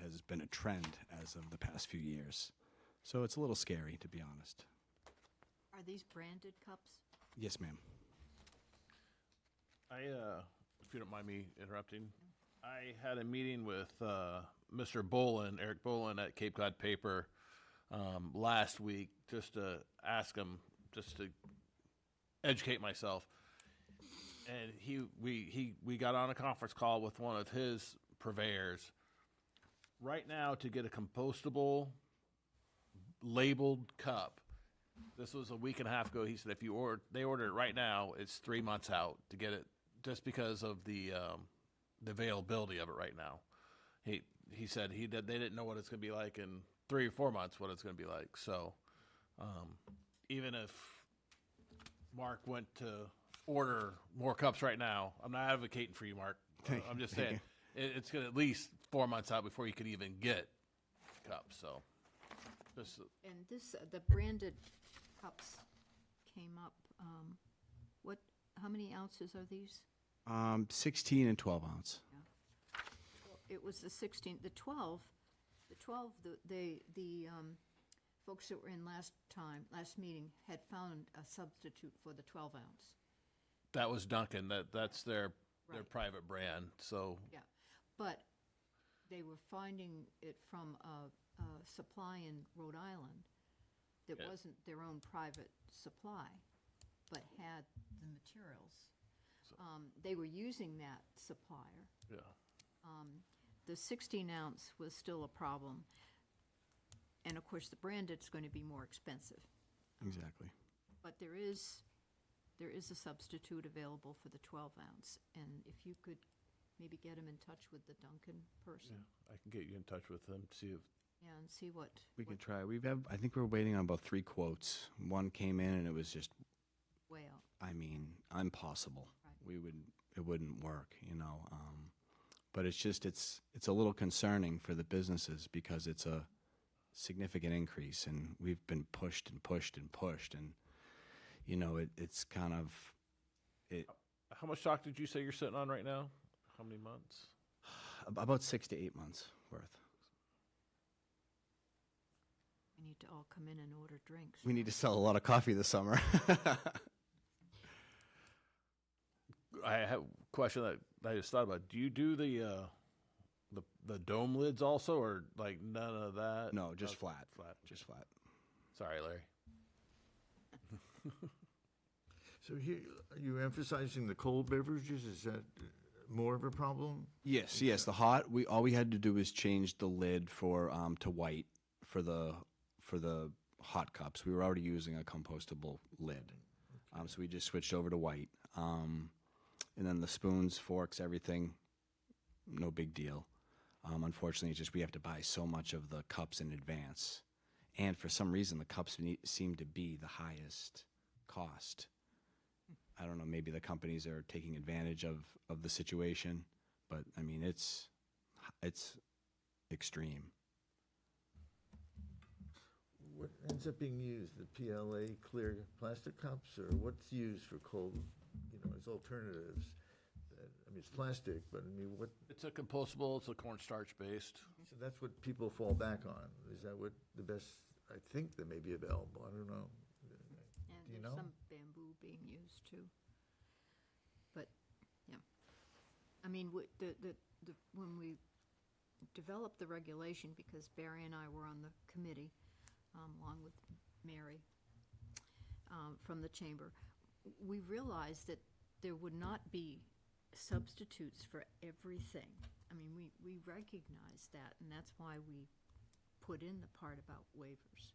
has been a trend as of the past few years. So it's a little scary, to be honest. Are these branded cups? Yes, ma'am. If you don't mind me interrupting, I had a meeting with Mr. Bolin, Eric Bolin at Cape Cod Paper last week, just to ask him, just to educate myself. And we got on a conference call with one of his purveyors. Right now, to get a compostable labeled cup, this was a week and a half ago. He said if they order it right now, it's 3 months out to get it, just because of the availability of it right now. He said they didn't know what it's going to be like in 3 or 4 months, what it's going to be like. So even if Mark went to order more cups right now, I'm not advocating for you, Mark. I'm just saying it's going to at least 4 months out before you could even get cups. So just And the branded cups came up, how many ounces are these? 16 and 12 ounce. It was the 16, the 12, the folks that were in last meeting had found a substitute for the 12 ounce. that was Duncan. That's their Right. private brand. So Yeah, but they were finding it from a supply in Rhode Island that Yeah. wasn't their own private supply, but had the materials. They were using that supplier. yeah. The 16 ounce was still a problem. And of course, the branded's going to be more expensive. Exactly. But there is a substitute available for the 12 ounce. And if you could maybe get him in touch with the Duncan person. I can get you in touch with them, see if Yeah, and see what. We can try. I think we're waiting on about 3 quotes. One came in and it was just, Way out. impossible. Right. It wouldn't work, but it's a little concerning for the businesses because it's a significant increase, and we've been pushed and pushed and pushed, and it's kind of How much stock did you say you're sitting on right now? How many months? about 6 to 8 months worth. We need to all come in and order drinks. We need to sell a lot of coffee this summer. I have a question that I just thought about. Do you do the dome lids also, or like none of that? No, just Okay, flat. Flat. Just flat. Sorry, Larry. So here, are you emphasizing the cold beverages? Is that more of a problem? Yes. The hot. All we had to do was change the lid for to white for the hot cups. We were already using a compostable lid, so we just switched over to white. And then the spoons, forks, everything, no big deal. Unfortunately, it's just we have to buy so much of the cups in advance, and for some reason, the cups seem to be the highest cost. I don't know, maybe the companies are taking advantage of the situation, but I mean, it's extreme. What ends up being used, the PLA clear plastic cups, or what's used for cold, as alternatives? It's plastic, but what, It's a compostable. It's a cornstarch based. so that's what people fall back on? Is that what the best, I think that may be available, I don't know. And Do you there's know? some bamboo being used too. But, yeah. I mean, when we developed the regulation, because Barry and I were on the committee, along with Mary, from the chamber. We realized that there would not be substitutes for everything. I mean, we recognize that, and that's why we put in the part about waivers.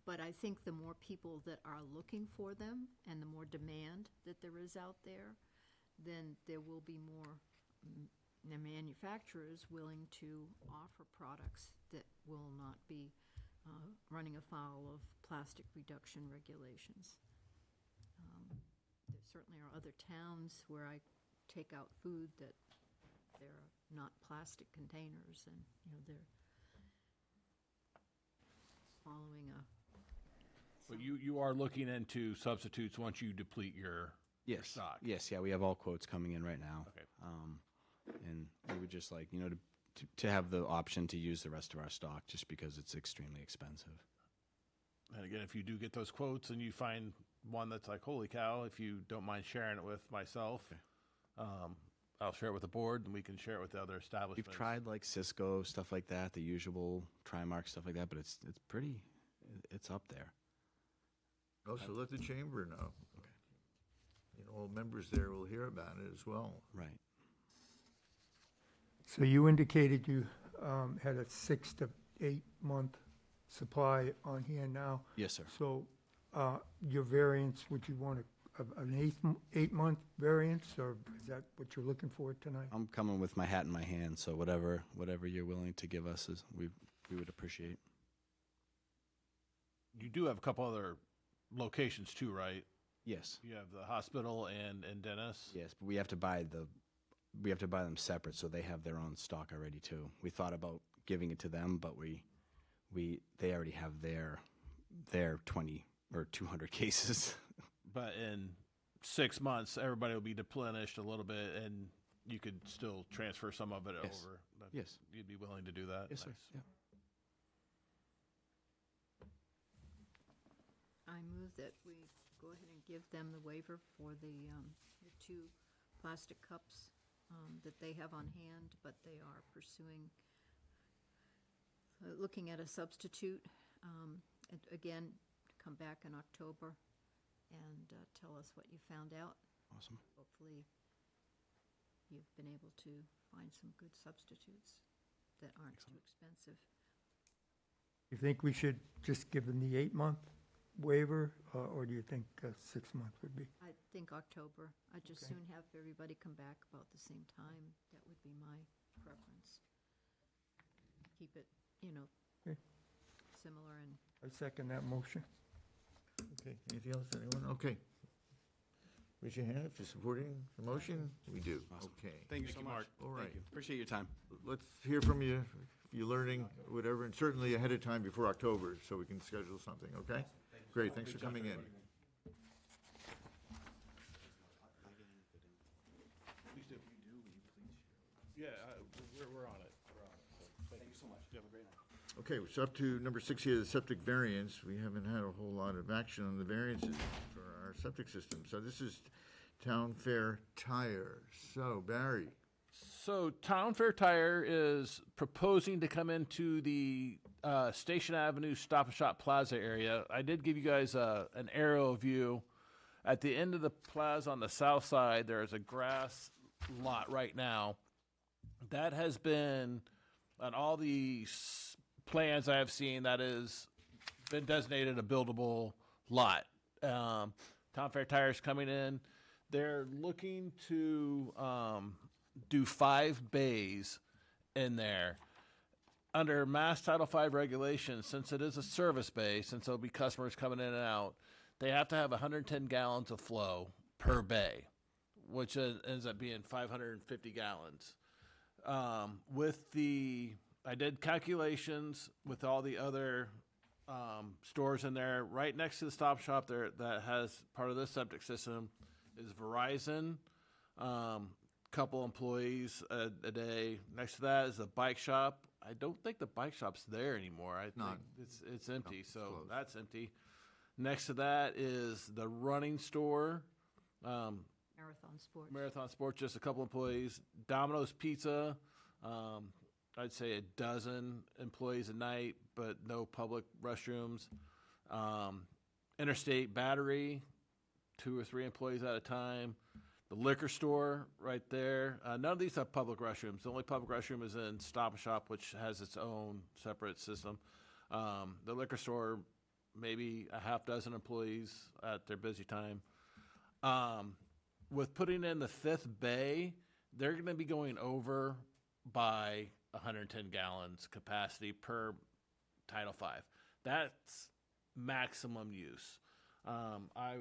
But I think the more people that are looking for them and the more demand that there is out there, then there will be more manufacturers willing to offer products that will not be running afoul of plastic reduction regulations. There certainly are other towns where I take out food that they're not plastic containers, and they're following a. But you are looking into substitutes once you deplete your Yes. stock. Yes, yeah, we have all quotes coming in right now. Okay. And we would just like, to have the option to use the rest of our stock just because it's extremely expensive. And again, if you do get those quotes and you find one that's like, holy cow, if you don't mind sharing it with myself, I'll share it with the board and we can share it with the other establishments. We've tried like Cisco, stuff like that, the usual Trimark stuff like that, but it's up there. Also, let the chamber know. All members there will hear about it as well. Right. So you indicated you had a 6 to 8 month supply on hand now. Yes, sir. So your variance, would you want an 8-month variance, or is that what you're looking for tonight? I'm coming with my hat in my hand, so whatever you're willing to give us is we would appreciate. You do have a couple other locations too, right? Yes. You have the hospital and Dennis. Yes, but we have to buy them separate, so they have their own stock already too. We thought about giving it to them, but they already have their 20 or 200 cases. But in 6 months, everybody will be deplenished a little bit, and you could still transfer some of it Yes. over. Yes. You'd be willing to do that? Yes, sir. Nice. Yeah. I move that we go ahead and give them the waiver for the 2 plastic cups that they have on hand, but they are pursuing, looking at a substitute. And again, come back in October and tell us what you found out. Awesome. Hopefully, you've been able to find some good substitutes that aren't too expensive. You think we should just give them the 8-month waiver, or do you think 6 months would be? I think October. I'd just Okay. soon have everybody come back about the same time. That would be my preference. Keep it, Okay. similar and. I second that motion. Okay, anything else, anyone? Okay. Raise your hand if you're supporting the motion. We do. Awesome. Okay. Thank you so much. All right. Thank you. Appreciate your time. Let's hear from you if you're learning, whatever, and certainly ahead of time before October, so we can schedule something, okay? Great, thanks for coming in. Yeah, we're on it. Thank you so much. You have a great night. Okay, so up to number 6 here, the septic variance. We haven't had a whole lot of action on the variances for our septic system. So this is Town Fair Tire. So, Barry. So Town Fair Tire is proposing to come into the Station Avenue Stop and Shop Plaza area. I did give you guys an aerial view. At the end of the plaza on the south side, there is a grass lot right now. That has been, on all the plans I have seen, that has been designated a buildable lot. Town Fair Tire's coming in. They're looking to do 5 bays in there. Under Mass Title V regulations, since it is a service bay, since there'll be customers coming in and out, they have to have 110 gallons of flow per bay, which ends up being 550 gallons. I did calculations with all the other stores in there. Right next to the Stop Shop there that has part of this septic system is Verizon. Couple employees a day. Next to that is the bike shop. I don't think the bike shop's there anymore. I think it's empty, so closed. that's empty. Next to that is the running store. Marathon Sports. Marathon Sports, just a couple employees. Domino's Pizza, I'd say a dozen employees a night, but no public restrooms. Interstate Battery, 2 or 3 employees at a time. The liquor store right there. None of these have public restrooms. The only public restroom is in Stop and Shop, which has its own separate system. The liquor store, maybe a half dozen employees at their busy time. With putting in the 5th bay, they're going to be going over by 110 gallons capacity per Title V. That's maximum use. I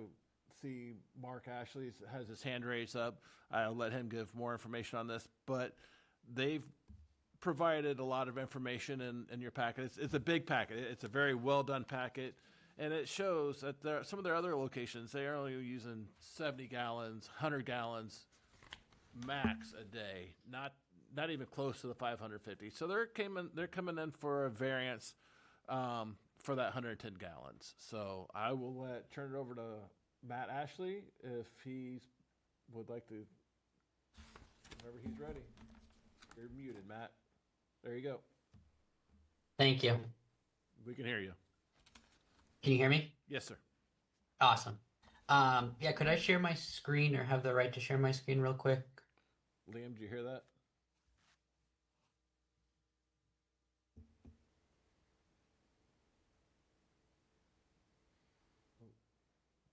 see Mark Ashley has his hand raised up. I'll let him give more information on this, but they've provided a lot of information in your packet. It's a big packet. It's a very well done packet, and it shows that some of their other locations, they are only using 70 gallons, 100 gallons max a day, not even close to the 550. So they're coming in for a variance for that 110 gallons. So I will turn it over to Matt Ashley if he would like to, whenever he's ready. You're muted, Matt. There you go. Thank you. We can hear you. Can you hear me? Yes, sir. Awesome. Yeah, could I share my screen or have the right to share my screen real quick? Liam, did you hear that?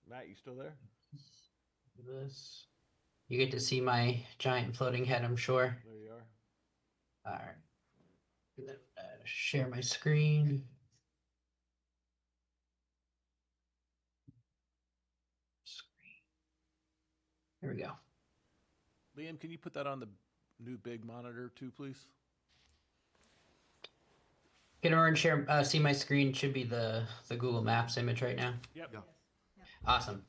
Matt, you still there? This. You get to see my giant floating head, I'm sure. There you are. All right. And then, share my screen. There we go. Liam, can you put that on the new big monitor too, please? Can everyone share? See my screen? It should be the Google Maps image right now. Yep. Awesome.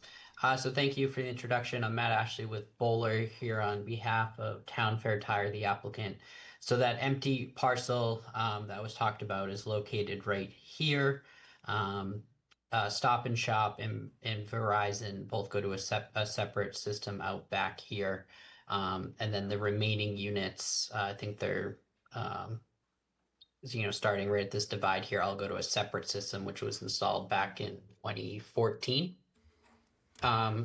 So thank you for the introduction. I'm Matt Ashley with Bowler here on behalf of Town Fair Tire, the applicant. So that empty parcel that was talked about is located right here. Stop and Shop and Verizon both go to a separate system out back here. And then the remaining units, I think they're, starting right at this divide here, I'll go to a separate system, which was installed back in 2014.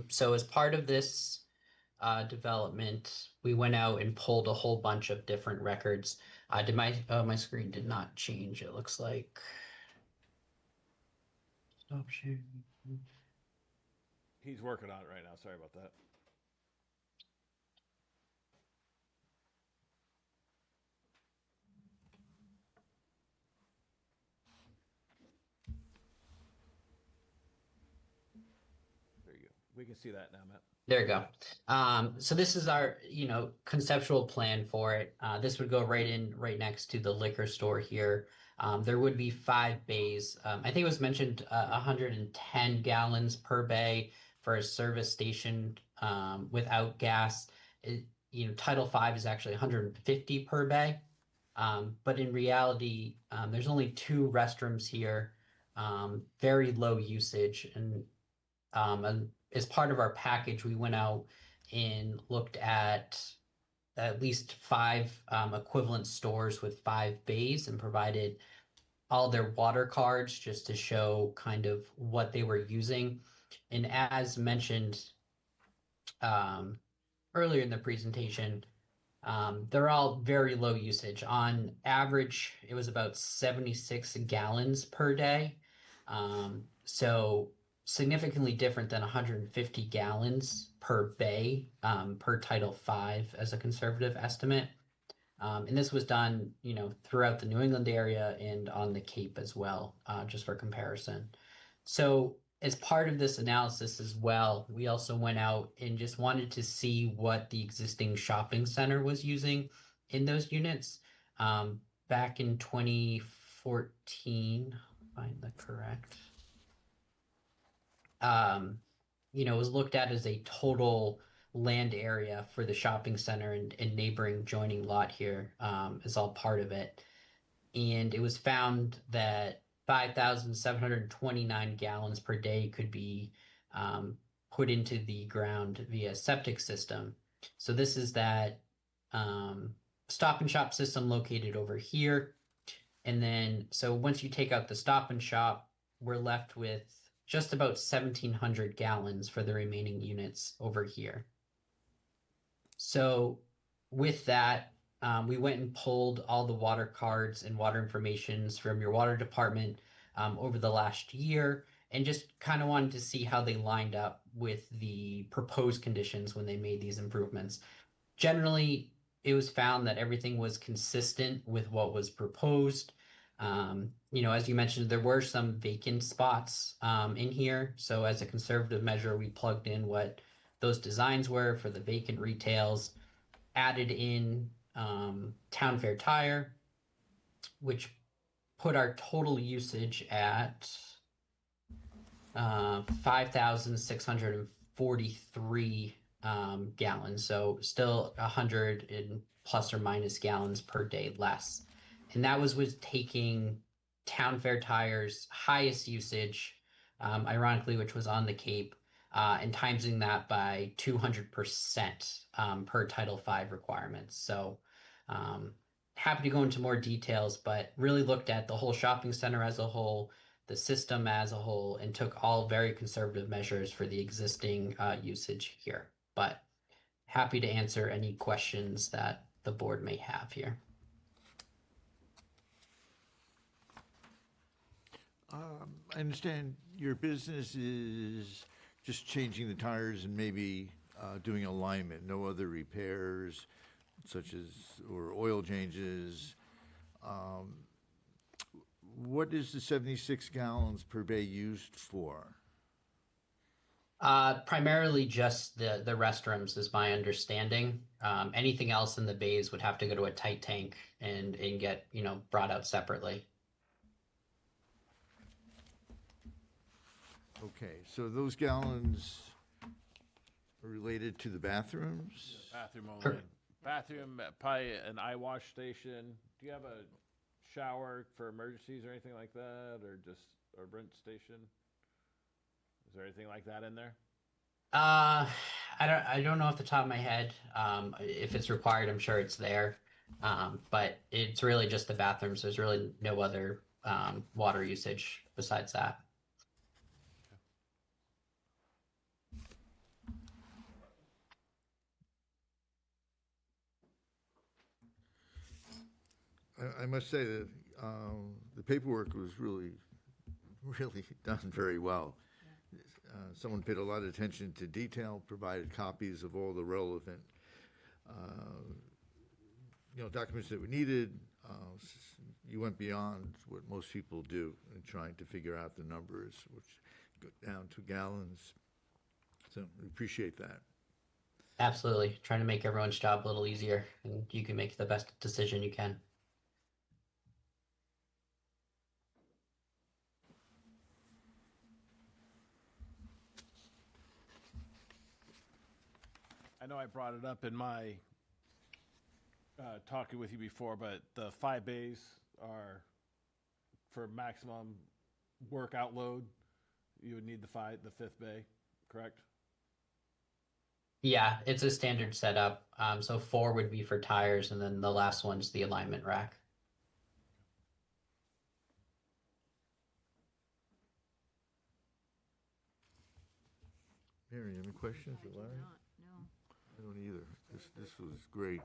So as part of this development, we went out and pulled a whole bunch of different records. My screen did not change, it looks like. Stop sharing. He's working on it right now. Sorry about that. There you go. We can see that now, Matt. There you go. So this is our, conceptual plan for it. This would go right next to the liquor store here. There would be 5 bays. I think it was mentioned 110 gallons per bay for a service station without gas. Title V is actually 150 per bay. But in reality, there's only 2 restrooms here, very low usage. And as part of our package, we went out and looked at least 5 equivalent stores with 5 bays and provided all their water cards just to show kind of what they were using. And as mentioned earlier in the presentation, they're all very low usage. On average, it was about 76 gallons per day. So significantly different than 150 gallons per bay per Title V as a conservative estimate. And this was done, throughout the New England area and on the Cape as well, just for comparison. So as part of this analysis as well, we also went out and just wanted to see what the existing shopping center was using in those units. Back in 2014, find the correct. It was looked at as a total land area for the shopping center and neighboring joining lot here is all part of it. And it was found that 5,729 gallons per day could be put into the ground via septic system. So this is that Stop and Shop system located over here. And then, so once you take out the Stop and Shop, we're left with just about 1,700 gallons for the remaining units over here. So with that, we went and pulled all the water cards and water informations from your water department over the last year, and just kind of wanted to see how they lined up with the proposed conditions when they made these improvements. Generally, it was found that everything was consistent with what was proposed. You know, as you mentioned, there were some vacant spots in here. So as a conservative measure, we plugged in what those designs were for the vacant retails, added in Town Fair Tire, which put our total usage at 5,643 gallons. So still 100 and plus or minus gallons per day less. And that was with taking Town Fair Tire's highest usage, ironically, which was on the Cape, and timesing that by 200% per Title V requirements. So happy to go into more details, but really looked at the whole shopping center as a whole, the system as a whole, and took all very conservative measures for the existing usage here. But happy to answer any questions that the board may have here. I understand your business is just changing the tires and maybe doing alignment, no other repairs such as, or oil changes. What is the 76 gallons per bay used for? Primarily just the restrooms is my understanding. Anything else in the bays would have to go to a tight tank and get, you know, brought out separately. Okay, so those gallons are related to the bathrooms? Bathroom only. Bathroom, probably an eye wash station. Do you have a shower for emergencies or anything like that, or just a rinse station? Is there anything like that in there? I don't know off the top of my head. If it's required, I'm sure it's there. But it's really just the bathrooms. There's really no other water usage besides that. I must say that the paperwork was really done very well. Someone paid a lot of attention to detail, provided copies of all the relevant, documents that were needed. You went beyond what most people do in trying to figure out the numbers, which go down to gallons. So we appreciate that. Absolutely. Trying to make everyone's job a little easier, and you can make the best decision you can. I know I brought it up in my talking with you before, but the 5 bays are for maximum workout load. You would need the 5th bay, correct? Yeah, it's a standard setup. So 4 would be for tires, and then the last one's the alignment rack. Mary, any questions for Larry? I don't either. This was great.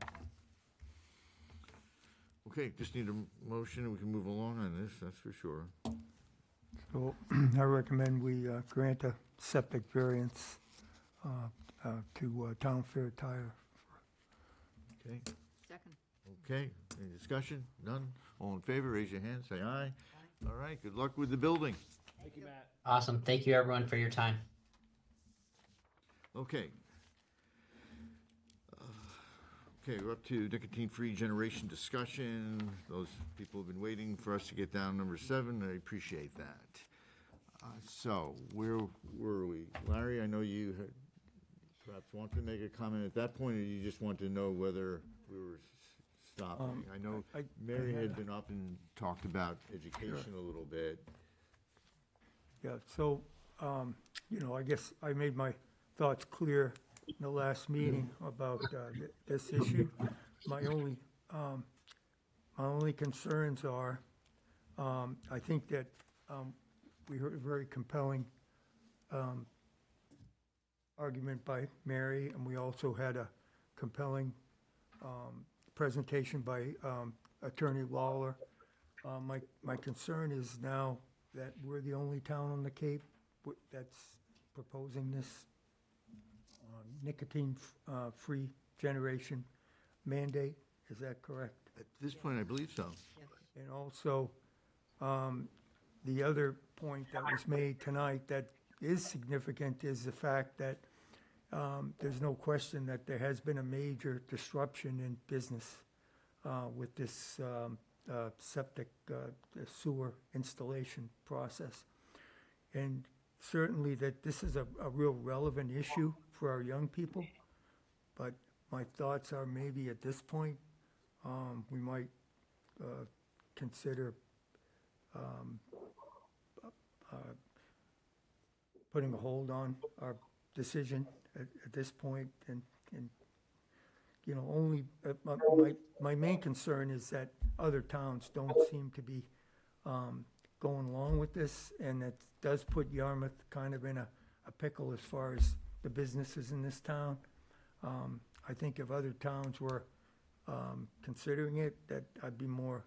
Okay, just need a motion and we can move along on this, that's for sure. So I recommend we grant a septic variance to Town Fair Tire. Okay, Second. okay, any discussion? None? All in favor, raise your hand, say aye. All right, good luck with the building. Thank you, Matt. Awesome. Thank you, everyone, for your time. Okay. Okay, we're up to nicotine-free generation discussion. Those people have been waiting for us to get down number 7. I appreciate that. So, where were we? Larry, I know you had perhaps want to make a comment at that point, or you just want to know whether we were stopping? I know Mary had been up and talked about education a little bit. Yeah, so, I guess I made my thoughts clear in the last meeting about this issue. My only My only concerns are, I think that we heard a very compelling argument by Mary, and we also had a compelling presentation by Attorney Lawler. My concern is now that we're the only town on the Cape that's proposing this nicotine-free generation mandate. Is that correct? At this point, I believe so. And also, the other point that was made tonight that is significant is the fact that there's no question that there has been a major disruption in business with this septic sewer installation process. And certainly that this is a real relevant issue for our young people, but my thoughts are maybe at this point, we might consider putting a hold on our decision at this point, and you know, only my main concern is that other towns don't seem to be going along with this, and it does put Yarmouth kind of in a pickle as far as the businesses in this town. I think if other towns were considering it, that I'd be more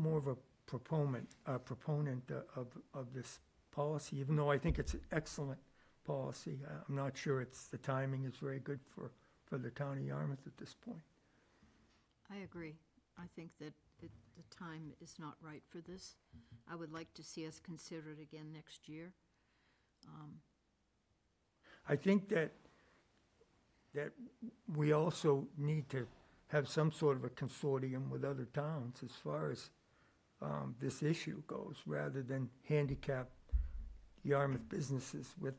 of a proponent of this policy, even though I think it's an excellent policy. I'm not sure the timing is very good for the town of Yarmouth at this point. I agree. I think that the time is not right for this. I would like to see us consider it again next year. I think that we also need to have some sort of a consortium with other towns as far as this issue goes, rather than handicap Yarmouth businesses with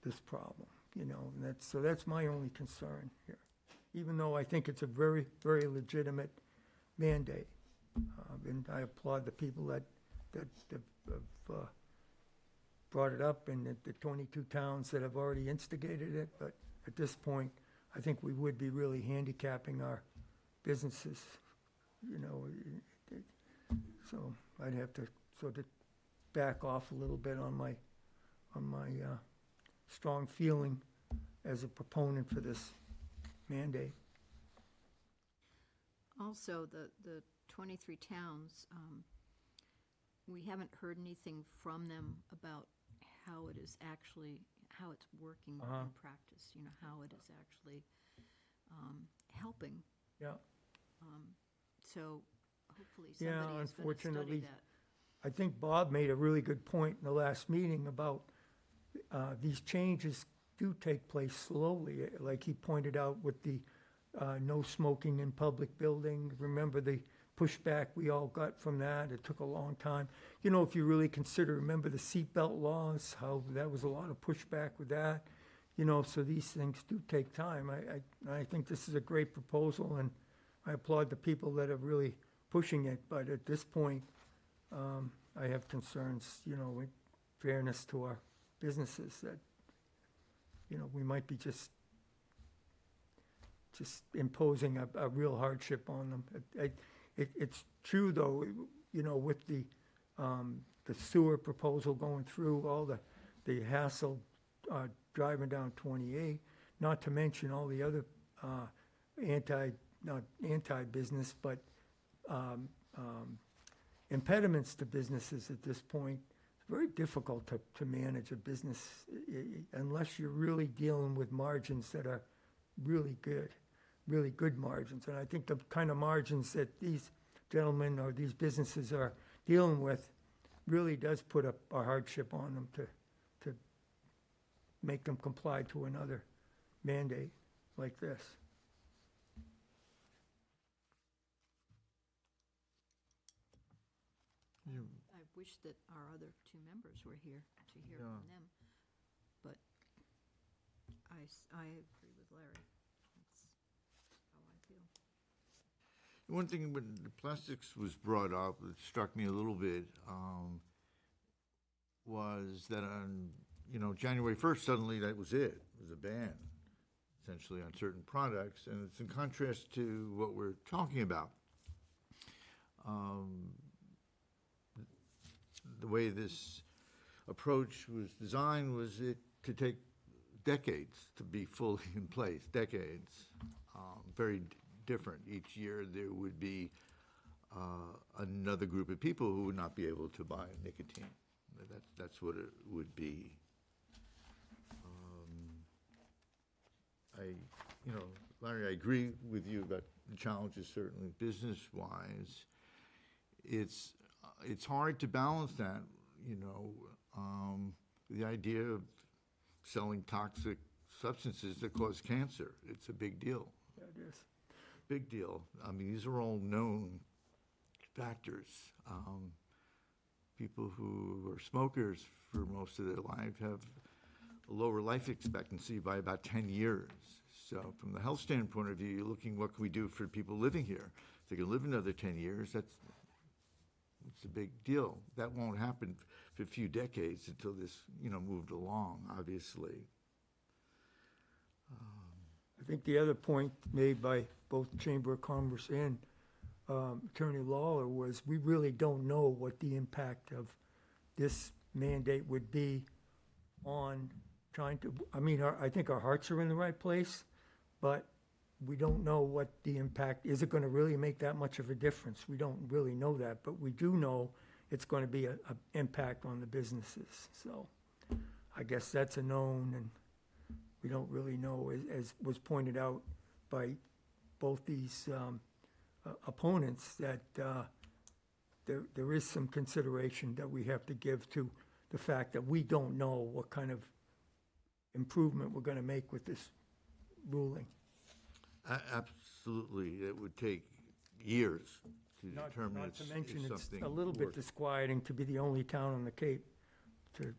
this problem, you know, and that's my only concern here. Even though I think it's a very, very legitimate mandate, and I applaud the people that have brought it up, and the 22 towns that have already instigated it, but at this point, I think we would be really handicapping our businesses, you know, so I'd have to sort of back off a little bit on my strong feeling as a proponent for this mandate. Also, the 23 towns, we haven't heard anything from them about how it's working in practice, you know, how it is actually helping. Yeah. So hopefully somebody is going to study unfortunately, that. I think Bob made a really good point in the last meeting about these changes do take place slowly, like he pointed out with the no smoking in public buildings. Remember the pushback we all got from that? It took a long time. You know, if you really remember the seatbelt laws, how that was a lot of pushback with that. You know, so these things do take time. I think this is a great proposal, and I applaud the people that are really pushing it. But at this point, I have concerns, you know, with fairness to our businesses, that, you know, we might be just imposing a real hardship on them. It's true, though, you know, with the sewer proposal going through, all the hassle driving down 28, not to mention all the other not anti-business, but impediments to businesses at this point. It's very difficult to manage a business unless you're really dealing with margins that are really good margins. And I think the kind of margins that these gentlemen or these businesses are dealing with really does put a hardship on them to make them comply to another mandate like this. I wish that our other two members were here to hear from them, but I agree with Larry. That's how I feel. One thing when the plastics was brought up that struck me a little bit was that on, you know, January 1st, suddenly that was it. It was a ban, essentially on certain products, and it's in contrast to what we're talking about. The way this approach was designed was it to take decades to be fully in place, decades. Very different. Each year there would be another group of people who would not be able to buy nicotine. That's what it would be. Larry, I agree with you about the challenges, certainly business-wise. It's hard to balance that, the idea of selling toxic substances that cause cancer. It's a big deal. Yeah, it is. Big deal. I mean, these are all known factors. People who are smokers for most of their life have a lower life expectancy by about 10 years. So from the health standpoint of view, you're looking, what can we do for people living here? If they can live another 10 years, it's a big deal. That won't happen for a few decades until this, moved along, obviously. I think the other point made by both Chamber of Commerce and Attorney Lawler was we really don't know what the impact of this mandate would be on trying to, I think our hearts are in the right place, but we don't know what the impact, is it going to really make that much of a difference? We don't really know that, but we do know it's going to be an impact on the businesses. So I guess that's a known, and we don't really know, as was pointed out by both these opponents, that there is some consideration that we have to give to the fact that we don't know what kind of improvement we're going to make with this ruling. Absolutely. It would take years to determine Not to mention, it's something a little bit works. disquieting to be the only town on the Cape to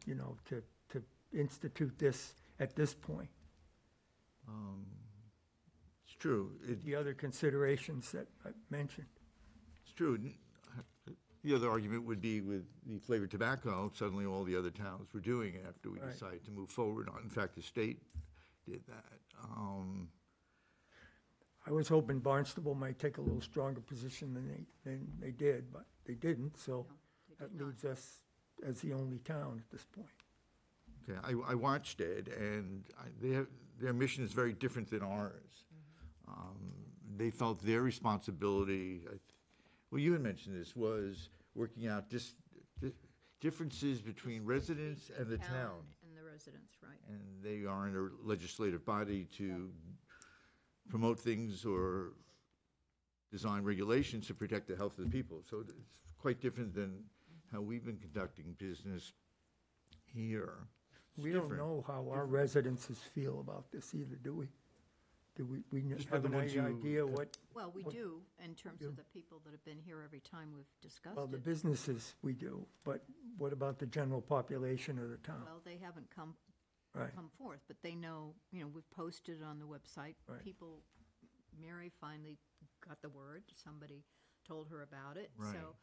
institute this at this point. It's true. The other considerations that I mentioned. It's true. The other argument would be with the flavored tobacco, suddenly all the other towns were doing it after we Right. decided to move forward on. In fact, the state did that. I was hoping Barnstable might take a little stronger position than they did, but they didn't, so that leaves us as the only town at this point. Okay, I watched it, and their mission is very different than ours. They felt their responsibility, well, you had mentioned this, was working out differences between residents and the town. And the residents, right. And they are in a legislative body to promote things or design regulations to protect the health of the people. So it's quite different than how we've been conducting business here. It's We don't different. know how our residences feel about this either, do we? Do we Just by have the any ones who- idea what, Well, we What- do, in terms do? of the people that have been here every time we've discussed well, the it. businesses we do, but what about the general population of the town? Well, they haven't come Right, forth, but they know, we've posted on the website. Right. People, Mary finally got the word, somebody told her about it. Right. So,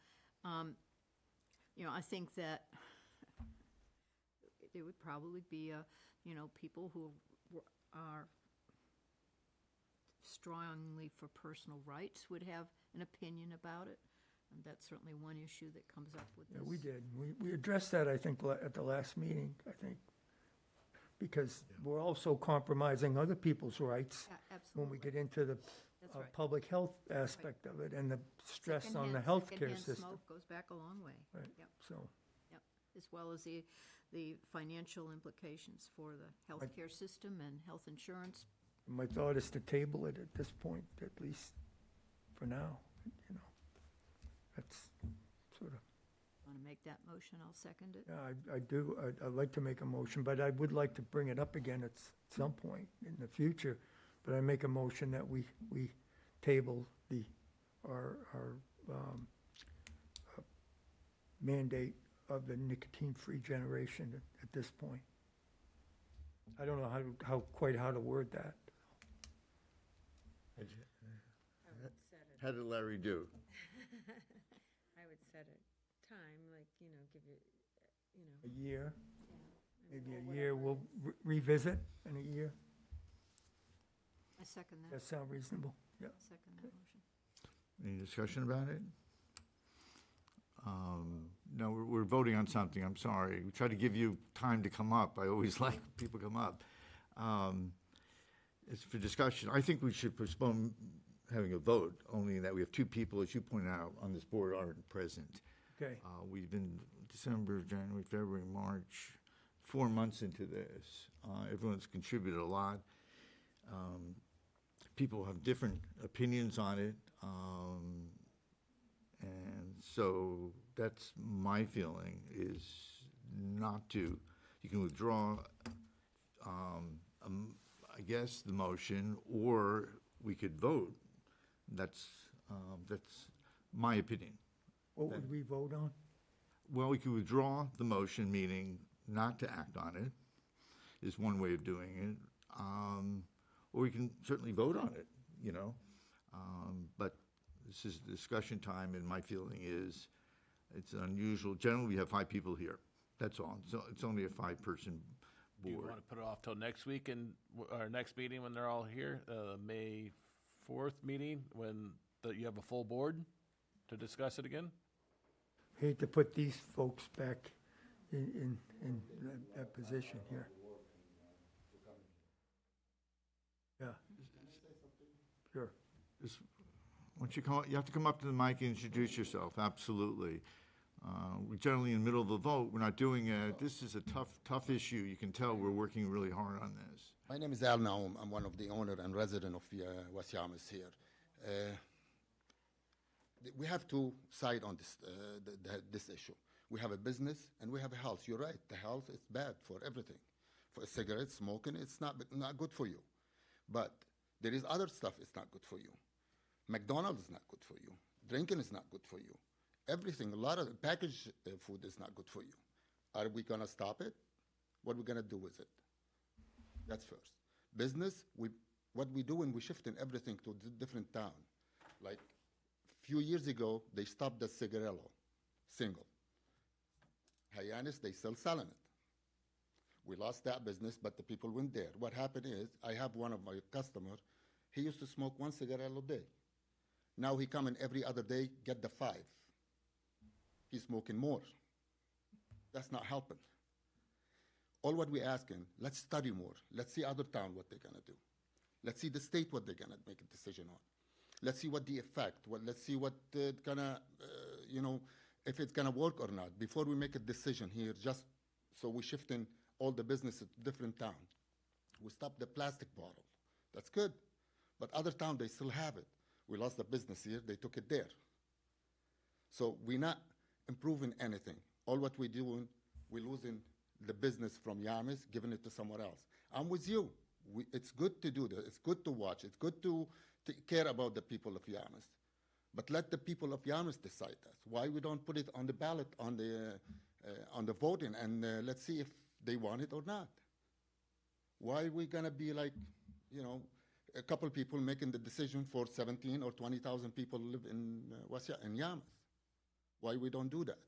I think that there would probably be people who are strongly for personal rights would have an opinion about it. And that's certainly one issue that comes up with yeah, this. we did. We addressed that, I think, at the last meeting, I think, because we're also compromising other people's rights Yeah, when we absolutely. get into the That's right. public health aspect of it and the stress on the Secondhand- healthcare secondhand system. Smoke goes back a long way. Right, Yep, so, yep. As well as the financial implications for the healthcare system and health insurance. my thought is to table it at this point, at least for now, That's sort of, Want to make that motion? I'll second it. yeah, I do, I'd like to make a motion, but I would like to bring it up again at some point in the future. But I make a motion that we table our mandate of the nicotine-free generation at this point. I don't know quite how to word that. I would set it, How did Larry do? I would set a time, like, give it, A year, yeah, and- or maybe a year, whatever it is. we'll revisit in a year. Yeah, and- or whatever it is. Yeah. Is that okay? Yeah, I would set it. I second that. That sound reasonable? Yeah. Second that motion. Any discussion about it? No, we're voting on something, I'm sorry. We try to give you time to come up. I always like when people come up. It's for discussion. I think we should postpone having a vote, only that we have two people, as you pointed out, on this board aren't present. Okay. We've been December, January, February, March, 4 months into this. Everyone's contributed a lot. People have different opinions on it. And so that's my feeling, is not to, you can withdraw, I guess, the motion, or we could vote. That's my opinion. What would we vote on? Well, we could withdraw the motion, meaning not to act on it, is one way of doing it. Or we can certainly vote on it, you know. But this is discussion time, and my feeling is it's unusual. Generally, we have 5 people here. That's all. So it's only a 5-person Do you board. want to put it off till next week and our next meeting when they're all here, May 4th meeting, when you have a full board to discuss it again? Hate to put these folks back in that position here. Yeah. Sure. Once you come up, you have to come up to the mic and introduce yourself, absolutely. We're generally in the middle of a vote, we're not doing it. This is a tough issue. You can tell we're working really hard on this. My name is Al Naum. I'm one of the owner and resident of West Yarmouth here. We have to side on this issue. We have a business and we have a health. You're right, the health is bad for everything. For cigarettes, smoking, it's not good for you. But there is other stuff it's not good for you. McDonald's is not good for you. Drinking is not good for you. Everything, a lot of packaged food is not good for you. Are we gonna stop it? What are we gonna do with it? That's first. Business, what we do when we shifting everything to a different town. Like a few years ago, they stopped the Cigarello single. Hyannis, they still selling it. We lost that business, but the people went there. What happened is, I have one of my customers, he used to smoke 1 cigarette a day. Now he come in every other day, get the 5. He's smoking more. That's not helping. All what we asking, let's study more. Let's see other town what they're gonna do. Let's see the state what they're gonna make a decision on. Let's see what the effect, let's see what gonna, if it's gonna work or not, before we make a decision here, just so we're shifting all the business to different town. We stopped the plastic bottle. That's good. But other town, they still have it. We lost the business here, they took it there. So we're not improving anything. All what we're doing, we're losing the business from Yarmouth, giving it to somewhere else. I'm with you. It's good to do that. It's good to watch. It's good to care about the people of Yarmouth. But let the people of Yarmouth decide that. Why we don't put it on the ballot, on the voting, and let's see if they want it or not. Why are we gonna be like, a couple people making the decision for 17 or 20,000 people who live in in Yarmouth? Why we don't do that?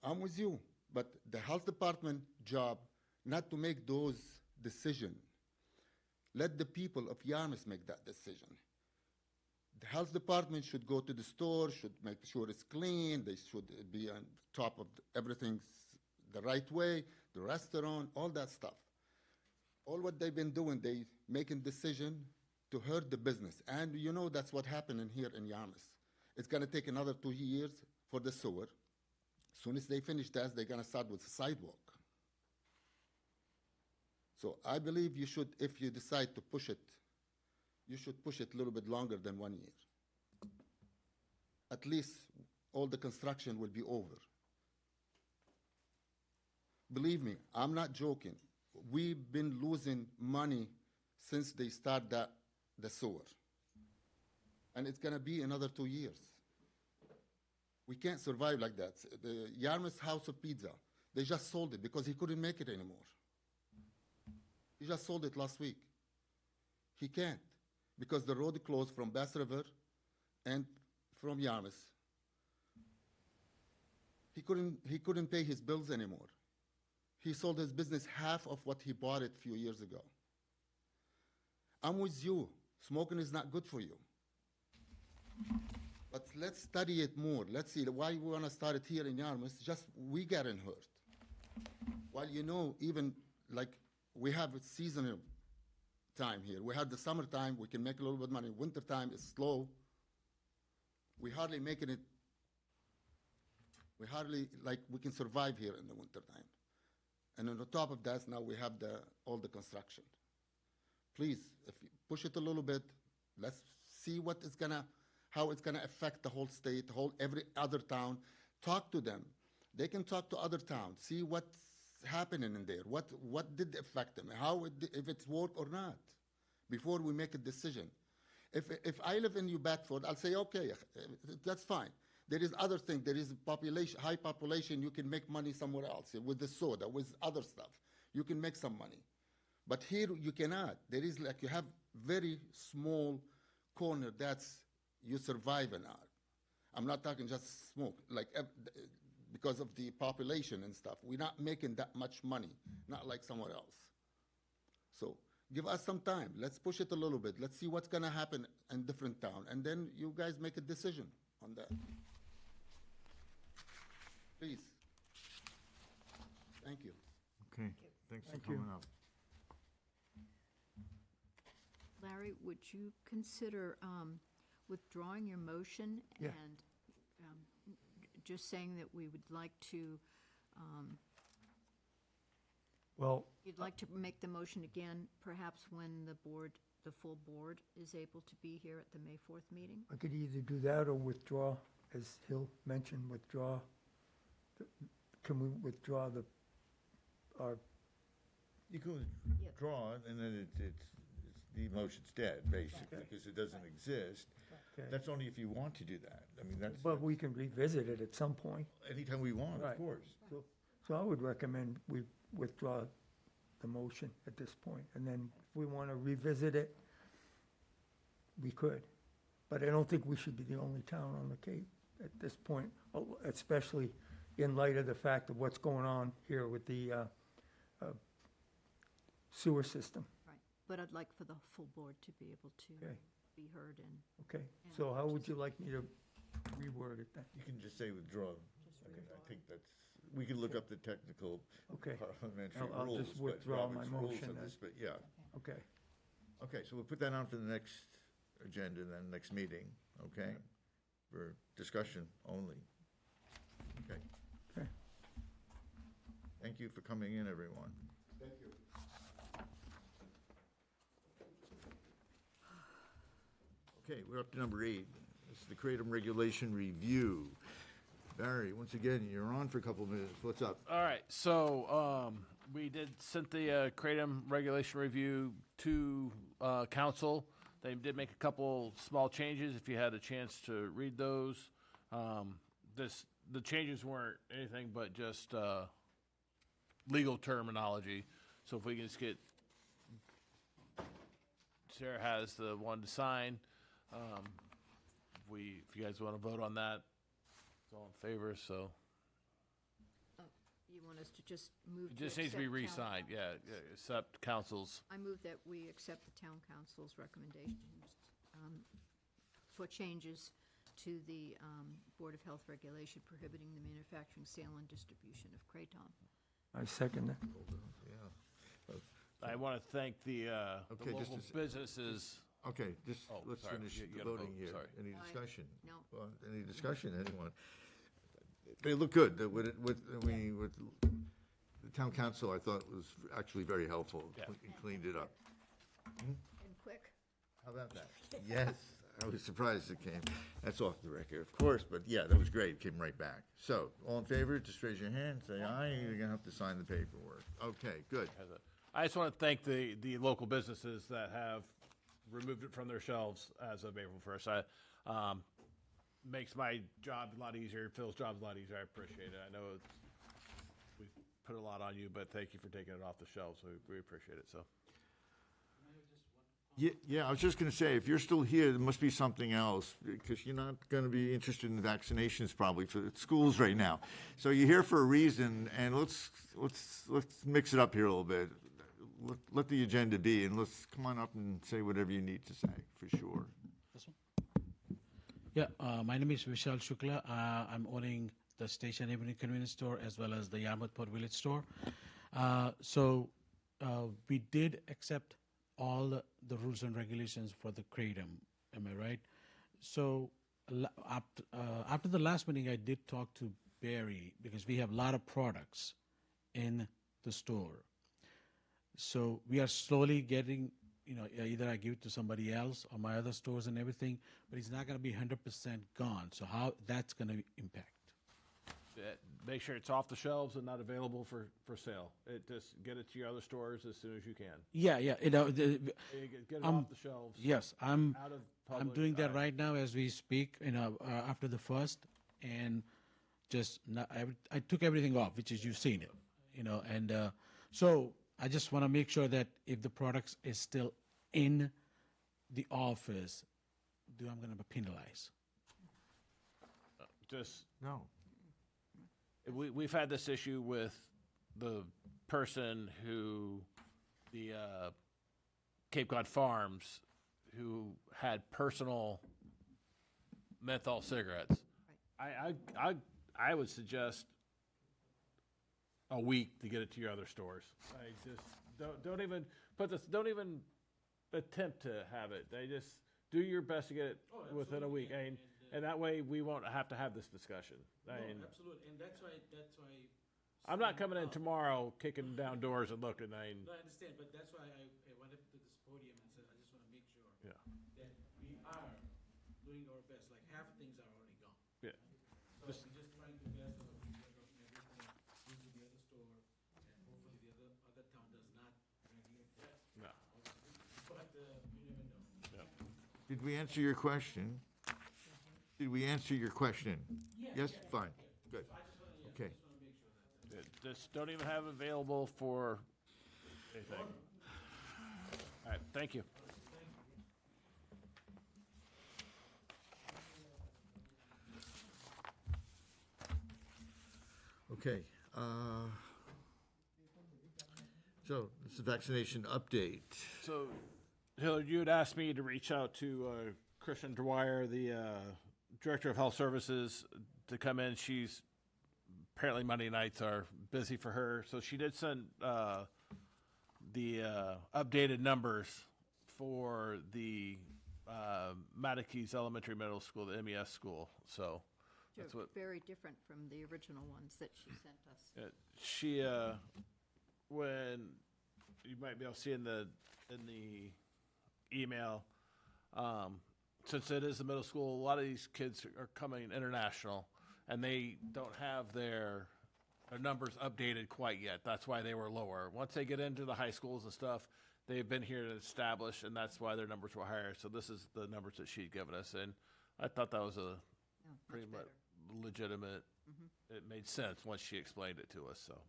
I'm with you, but the health department job not to make those decisions. Let the people of Yarmouth make that decision. The health department should go to the store, should make sure it's clean, they should be on top of everything the right way, the restaurant, all that stuff. All what they've been doing, they making decision to hurt the business. And that's what happened in here in Yarmouth. It's gonna take another 2 years for the sewer. As soon as they finish that, they're gonna start with the sidewalk. So I believe you should, if you decide to push it, you should push it a little bit longer than 1 year. At least all the construction will be over. Believe me, I'm not joking. We've been losing money since they start the sewer. And it's gonna be another 2 years. We can't survive like that. The Yarmouth House of Pizza, they just sold it because he couldn't make it anymore. He just sold it last week. He can't, because the road closed from Bass River and from Yarmouth. He couldn't pay his bills anymore. He sold his business half of what he bought it a few years ago. I'm with you. Smoking is not good for you. But let's study it more. Let's see why we want to start it here in Yarmouth. Just we getting hurt. While you know, even like we have a seasonal time here. We have the summertime, we can make a little bit of money. Wintertime is slow. We hardly making it. We hardly like we can survive here in the wintertime. And on the top of that, now we have all the construction. Please, if you push it a little bit, let's see how it's gonna affect the whole state, every other town. Talk to them. They can talk to other towns, see what's happening in there, what did affect them, if it's work or not, before we make a decision. If I live in New Bedford, I'll say, okay, that's fine. There is other things. There is high population. You can make money somewhere else with the soda, with other stuff. You can make some money. But here you cannot. There is like you have very small corner that's you surviving on. I'm not talking just smoke, like because of the population and stuff. We're not making that much money, not like somewhere else. So give us some time. Let's push it a little bit. Let's see what's gonna happen in different town, and then you guys make a decision on that. Please. Thank you. Okay, thanks for Thank you. coming up. Larry, would you consider withdrawing your motion Yeah. and just saying that we would like to, Well, you'd like to make the motion again, perhaps when the full board is able to be here at the May 4th meeting? I could either do that or withdraw, as Hill mentioned, withdraw. Can we withdraw our, You can Yep. withdraw it, and then the motion's dead, basically, because it doesn't exist. okay. That's only if you want to do that. I mean, that's But we can revisit it at some point. anytime we want, of Right. course. So I would recommend we withdraw the motion at this point, and then if we want to revisit it, we could. But I don't think we should be the only town on the Cape at this point, especially in light of the fact of what's going on here with the sewer system. Right, but I'd like for the full board to be able to Okay. be heard and. Okay, so how would you like me to reword it then? You can just say withdraw. I mean, I think we can look up the technical Okay, parliamentary I'll rules. just but withdraw my Robert's rules motion on then. this, But yeah, okay. okay, so we'll put that on for the next agenda, then next meeting, okay? For discussion only. Okay. Okay. Thank you for coming in, everyone. Thank you. Okay, we're up to number 8. This is the Kratom Regulation Review. Barry, once again, you're on for a couple of minutes. What's up? All right, so we sent the Kratom regulation review to council. They did make a couple small changes. If you had a chance to read those, the changes weren't anything but just legal terminology. So if we can just get Sarah has the one to sign. If you guys want to vote on that, it's all in favor. So You want us to just move it to just needs to be accept town- re-signed. Yeah, accept council's. I move that we accept the town council's recommendations for changes to the Board of Health regulation prohibiting the manufacturing, sale, and distribution of Kratom. I second that. Yeah. I want to thank the Okay, just local a s- businesses. Okay, just Oh, let's sorry. finish You the gotta voting vote, here. sorry. Any Aye. discussion? No. Well, any discussion, anyone? They look good. With the town council, I thought was actually very helpful. Yeah. He cleaned it up. And quick. How about that? Yes, I was surprised it came. That's off the record, of course, but yeah, that was great. It came right back. So, all in favor, just raise your hand, say aye. You're gonna have to sign the paperwork. Okay, good. I just want to thank the local businesses that have removed it from their shelves as of April 1st. Makes my job a lot easier, Phil's job's a lot easier. I appreciate it. I know we put a lot on you, but thank you for taking it off the shelves. We appreciate it. So. Yeah, I was just gonna say, if you're still here, there must be something else, because you're not gonna be interested in vaccinations probably for the schools right now. So you're here for a reason, and let's mix it up here a little bit. let the agenda be, and let's come on up and say whatever you need to say, for sure. Yeah, my name is Vishal Shukla. I'm owning the Station Avenue Convenience Store as well as the Yarmouth Port Village Store. So we did accept all the rules and regulations for the Kratom. Am I right? So after the last meeting, I did talk to Barry because we have a lot of products in the store. So we are slowly getting, either I give it to somebody else or my other stores and everything, but it's not going to be 100% gone. So how that's going to impact? Make sure it's off the shelves and not available for sale. Just get it to your other stores as soon as you can. Yeah. Get it off the shelves. Yes, I'm out of I'm public doing that eye. right now as we speak. After the first, and just I took everything off, which is you've seen it. And so I just want to make sure that if the products is still in the office, I'm going to be penalized. Just No. we've had this issue with the person who the Cape Cod Farms who had personal menthol cigarettes. I would suggest a week to get it to your other stores. I just don't even put this. Don't even attempt to have it. They just do your best to get it within a week. And that way we won't have to have this discussion. Absolutely, and that's why. I'm not coming in tomorrow kicking down doors and looking. No, I understand, but that's why I went up to this podium and said I just want to make sure that we are doing our best. Like half things are already gone. Yeah. So we're just trying to best of everything into the other store, and hopefully the other town does not regulate that. No. But you never know. Did we answer your question? Did we answer your question? Yes? Fine, good. Okay. Just don't even have it available for anything. All right, thank you. Okay. So, this is vaccination update. So, Hillard, you had asked me to reach out to Christian Dwyer, the Director of Health Services, to come in. She's apparently Monday nights are busy for her, so she did send the updated numbers for the Mattakese Elementary Middle School, the MES school. So that's They're what very different from the original ones that she sent us. she when you might be able to see in the email, since it is the middle school, a lot of these kids are coming international, and they don't have their numbers updated quite yet. That's why they were lower. Once they get into the high schools and stuff, they've been here to establish, and that's why their numbers were higher. So this is the numbers that she'd given us, and I thought that was a pretty much legitimate. It made sense once she explained it to us. So.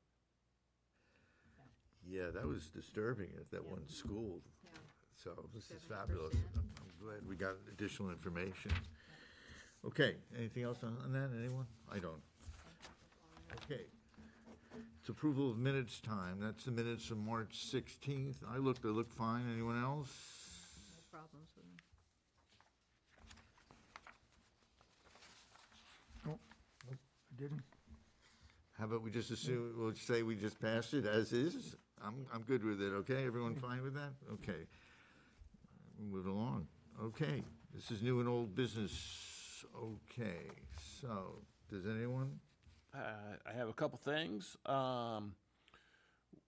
Yeah, that was disturbing at that one school. So this is fabulous. I'm glad we got additional information. Okay, anything else on that? Anyone? I don't. Okay. It's approval of minutes time. That's the minutes from March 16th. They look fine. Anyone else? No problems with them. Nope, I didn't. How about we just assume, we'll say we just passed it as is? I'm good with it, okay? Everyone fine with that? Okay. Move along. Okay, this is new and old business. Okay, so, does anyone? I have a couple things.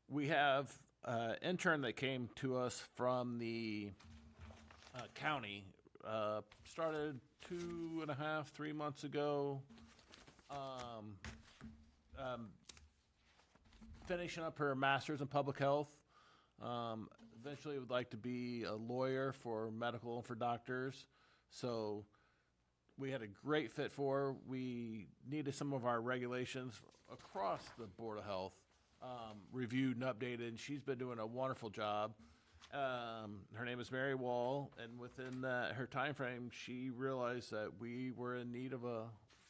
We have an intern that came to us from the county. Started 2.5, 3 months ago. Finishing up her master's in public health. Eventually would like to be a lawyer for medical and for doctors. So we had a great fit for her. We needed some of our regulations across the Board of Health reviewed and updated. She's been doing a wonderful job. Her name is Mary Wall, and within her time frame, she realized that we were in need of a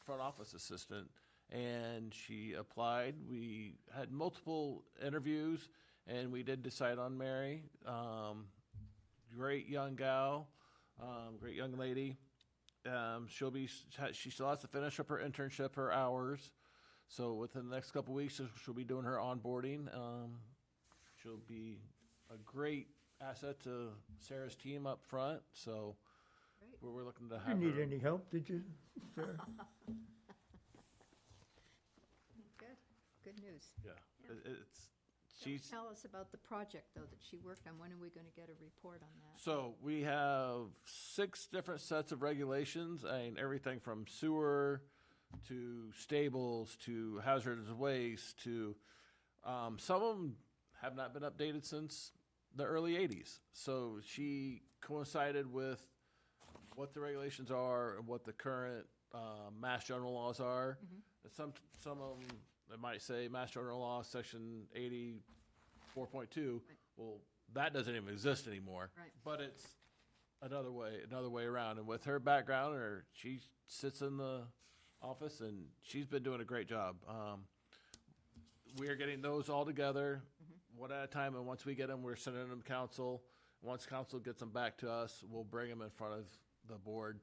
front office assistant, and she applied. We had multiple interviews, and we did decide on Mary. Great young gal, great young lady. She still has to finish up her internship, her hours. So within the next couple weeks, she'll be doing her onboarding. She'll be a great asset to Sarah's team up front. So we're looking to have You need her. any help, did you, sir? Good, good news. Yeah, Yeah. she's. Tell us about the project, though, that she worked on. When are we going to get a report on that? So we have 6 different sets of regulations, and everything from sewer to stables to hazardous waste to some of them have not been updated since the early 80s. So she coincided with what the regulations are and what the current Mass General laws are. And some of them, they might say Mass General Law, Section 84.2. Well, that doesn't even exist anymore. Right. But it's another way around. And with her background, she sits in the office, and she's been doing a great job. We are getting those all together, one at a time, and once we get them, we're sending them to council. Once council gets them back to us, we'll bring them in front of the board.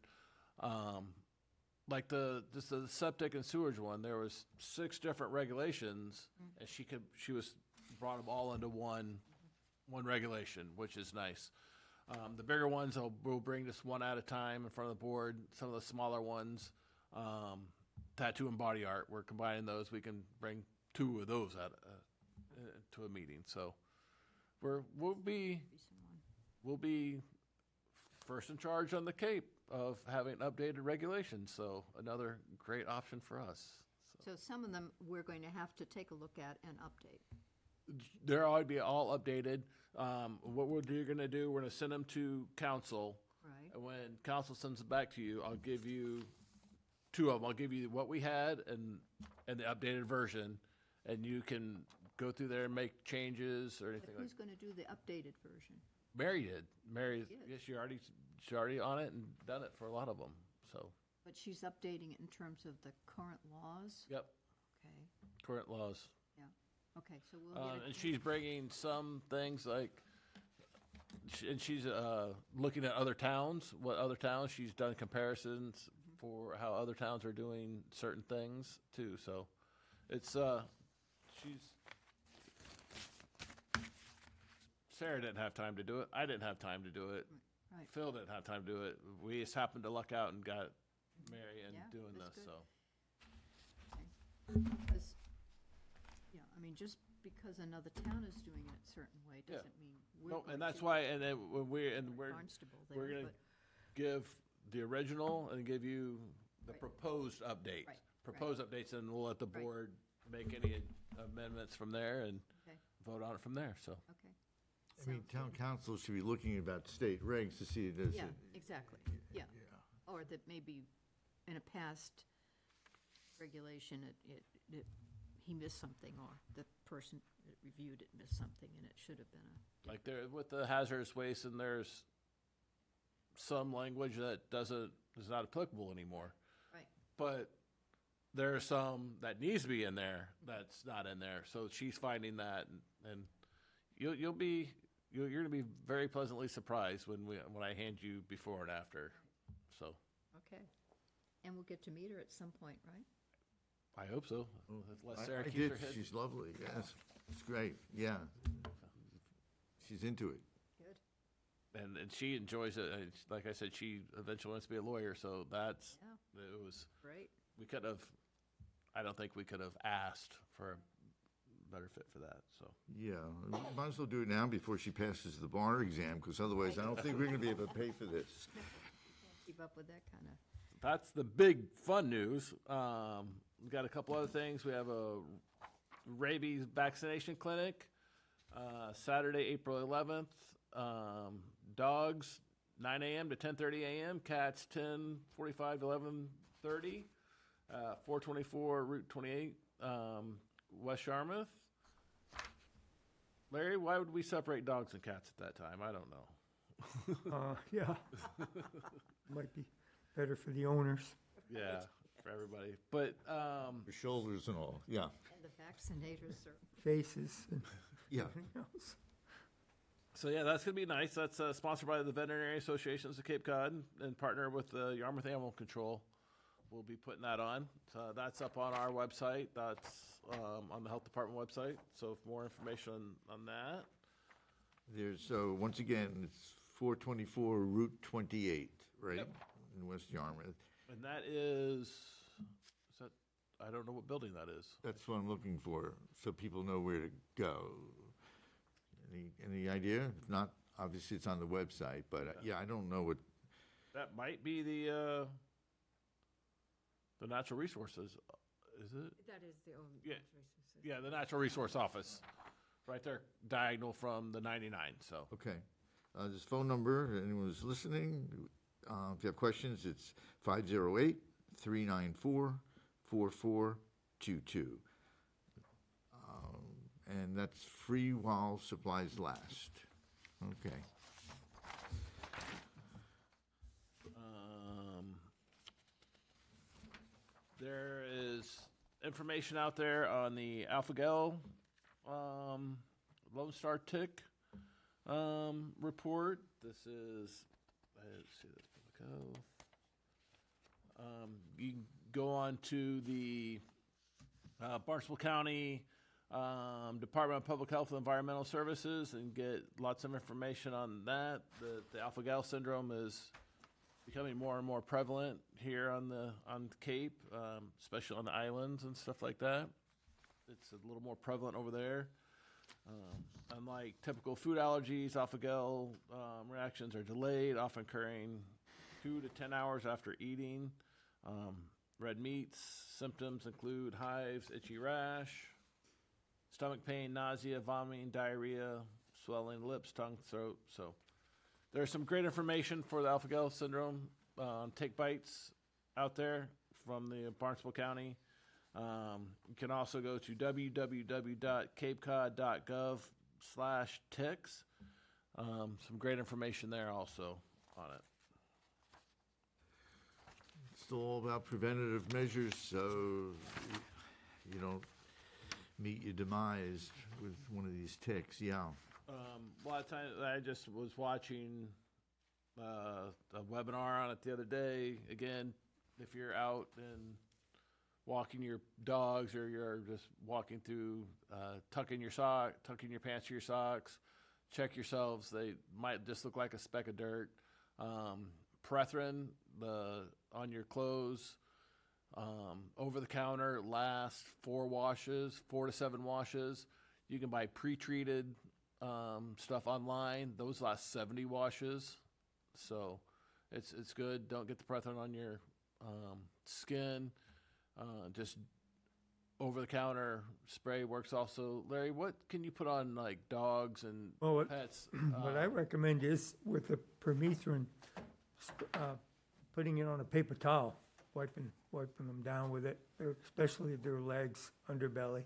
Like the septic and sewage one, there was 6 different regulations, and she was brought them all into one regulation, which is nice. The bigger ones, we'll bring this one at a time in front of the board. Some of the smaller ones, tattoo and body art, we're combining those. We can bring 2 of those to a meeting. So we'll be first in charge on the Cape of having updated regulations. So another great option for us. So some of them we're going to have to take a look at and update. They're all be all updated. What we're going to do, we're going to send them to council. Right. And when council sends it back to you, I'll give you 2 of them. I'll give you what we had and the updated version, and you can go through there and make changes or anything But like who's going to do the updated version? Mary did. Mary, She did. yeah, she already on it and done it for a lot of them. So, But she's updating it in terms of the current laws? yep, Okay, current laws. yeah. Okay, so we'll get And it. she's bringing some things like, and she's looking at other towns, she's done comparisons for how other towns are doing certain things too. So it's, Sarah didn't have time to do it. I didn't have time to do it. Right. Phil didn't have time to do it. We just happened to luck out and got Mary and Yeah, doing that's this, good. so. Because, yeah, I mean, just because another town is doing it a certain way Yeah. doesn't mean we're No, going and that's to. why, and then when we're Barnstable we're there, gonna but- give the original and give you the proposed update. Right, Proposed updates, and we'll let the Right. board make any amendments from there and Okay, vote on it from there, so. okay. I mean, Sounds town good. council should be looking about state regs to see does Yeah, it. exactly, yeah. Or that maybe in a past regulation, he missed something, or the person that reviewed it missed something, and it should have been a. Like there, with the hazardous waste, and there's some language that is not applicable anymore. Right. But there's some that needs to be in there that's not in there. So she's finding that, and you're gonna be very pleasantly surprised when I hand you before and after. So Okay. And we'll get to meet her at some point, right? I hope so. Unless Sarah I keeps did, her head. she's lovely, yes, it's great, yeah. She's into it. Good. And she enjoys it. And like I said, she eventually wants to be a lawyer. So that's Yeah. it was. Great. We could have. I don't think we could have asked for a better fit for that. So Yeah, might as well do it now before she passes the bar exam, because otherwise I don't think we're gonna be able to pay for this. Keep up with that kind of. that's the big fun news. We got a couple other things. We have a rabies vaccination clinic Saturday, April 11th. Dogs 9 a.m. to 10:30 a.m. Cats 10:45 to 11:30. 424 Route 28, West Yarmouth. Larry, why would we separate dogs and cats at that time? I don't know. Yeah. Might be better for the owners. Yeah, for everybody. But For shoulders and all, yeah. And the vaccinators are. Faces. Yeah. everything else. So yeah, that's gonna be nice. That's sponsored by the Veterinary Associations of Cape Cod and partner with Yarmouth Animal Control. We'll be putting that on. So that's up on our website. That's on the Health Department website. So for more information on that. There's, so once again, it's 424 Route 28, right? Yep. In West Yarmouth. And that is that, I don't know what building that is. That's what I'm looking for, so people know where to go. Any idea? If not, obviously it's on the website, but yeah, I don't know what, That might be the natural resources, is it? That is the old. Yeah. natural resources. Yeah, the natural resource office, right there, diagonal from the 99, so. okay. This phone number, anyone who's listening, if you have questions, it's 508-394-4422. And that's free while supplies last. Okay. There is information out there on the Alpha-Gal Lone Star Tick report. This is, let's see, that's public health. You can go on to the Barnstable County Department of Public Health and Environmental Services and get lots of information on that. The alpha-gal syndrome is becoming more and more prevalent here on the Cape, especially on the islands and stuff like that. It's a little more prevalent over there. Unlike typical food allergies, alpha-gal reactions are delayed, often occurring 2 to 10 hours after eating. Red meats symptoms include hives, itchy rash, stomach pain, nausea, vomiting, diarrhea, swelling lips, tongue, throat. So there's some great information for the alpha-gal syndrome tick bites out there from the Barnstable County. You can also go to www.capecod.gov/ticks. Some great information there also on it. It's all about preventative measures, so you don't meet your demise with one of these ticks. Yeah. A lot of times, I just was watching a webinar on it the other day. Again, if you're out and walking your dogs, or you're just walking through, tucking your pants to your socks, check yourselves. They might just look like a speck of dirt. Purethrin on your clothes, over the counter, lasts 4 to 7 washes. You can buy pre-treated stuff online. Those last 70 washes. So it's good. Don't get the Purethrin on your skin. Just over-the-counter spray works also. Larry, what can you put on, like, dogs and pets? What I recommend is with the permethrin, putting it on a paper towel, wiping them down with it, especially their legs, underbelly.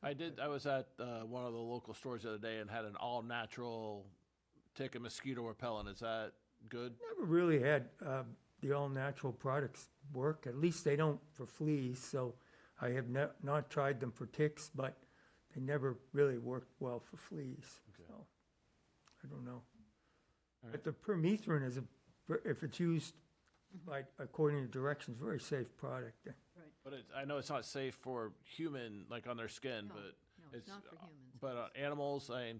I was at one of the local stores the other day and had an all-natural tick and mosquito repellent. Is that good? Never really had the all-natural products work. At least they don't for fleas, so I have not tried them for ticks, but they never really worked well for fleas. Okay. So I don't know. All But the permethrin is, if it's used according to directions, very safe product. But I know it's not safe for human, like on their skin, No, but no, it's not for humans. But on animals, I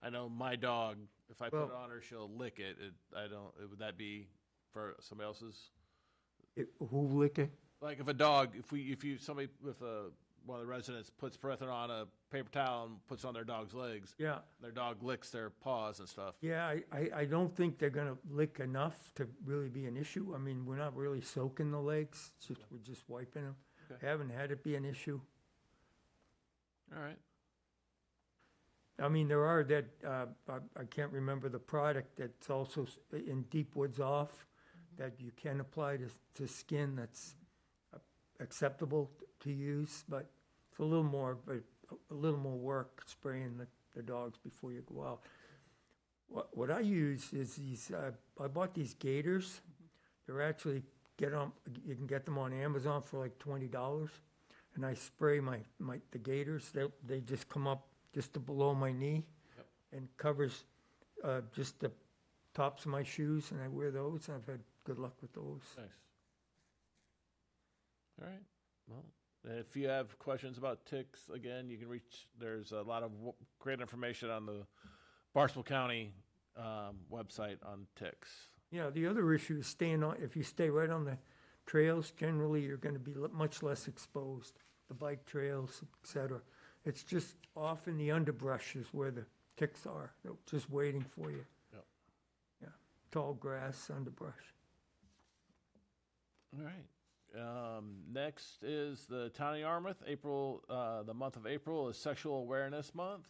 know my dog, if I put it Well- on her, she'll lick it. Would that be for somebody else's? Who lick it? Like if a dog, somebody with one of the residents puts Purethrin on a paper towel and puts it on their dog's legs, Yeah. their dog licks their paws and stuff. Yeah, I don't think they're gonna lick enough to really be an issue. I mean, we're not really soaking the legs, we're just wiping them. Okay. Haven't had it be an issue. All right. I mean, there are that, I can't remember the product that's also in Deep Woods Off that you can apply to skin that's acceptable to use, but it's a little more work spraying the dogs before you go out. What I use is these, I bought these gaiters. They're actually, you can get them on Amazon for like $20. And I spray the gaiters. They just come up just to below my knee. Yep. And covers just the tops of my shoes, and I wear those. I've had good luck with those. Nice. All right. Well, if you have questions about ticks, again, you can reach. There's a lot of great information on the Barnstable County website on ticks. Yeah, the other issue is staying on, if you stay right on the trails, generally you're going to be much less exposed. The bike trails, et cetera. It's just off in the underbrush is where the ticks are, they're just waiting for you. Yep. Yeah, tall grass, underbrush. All right. Next is the Town of Yarmouth. The month of April is Sexual Awareness Month.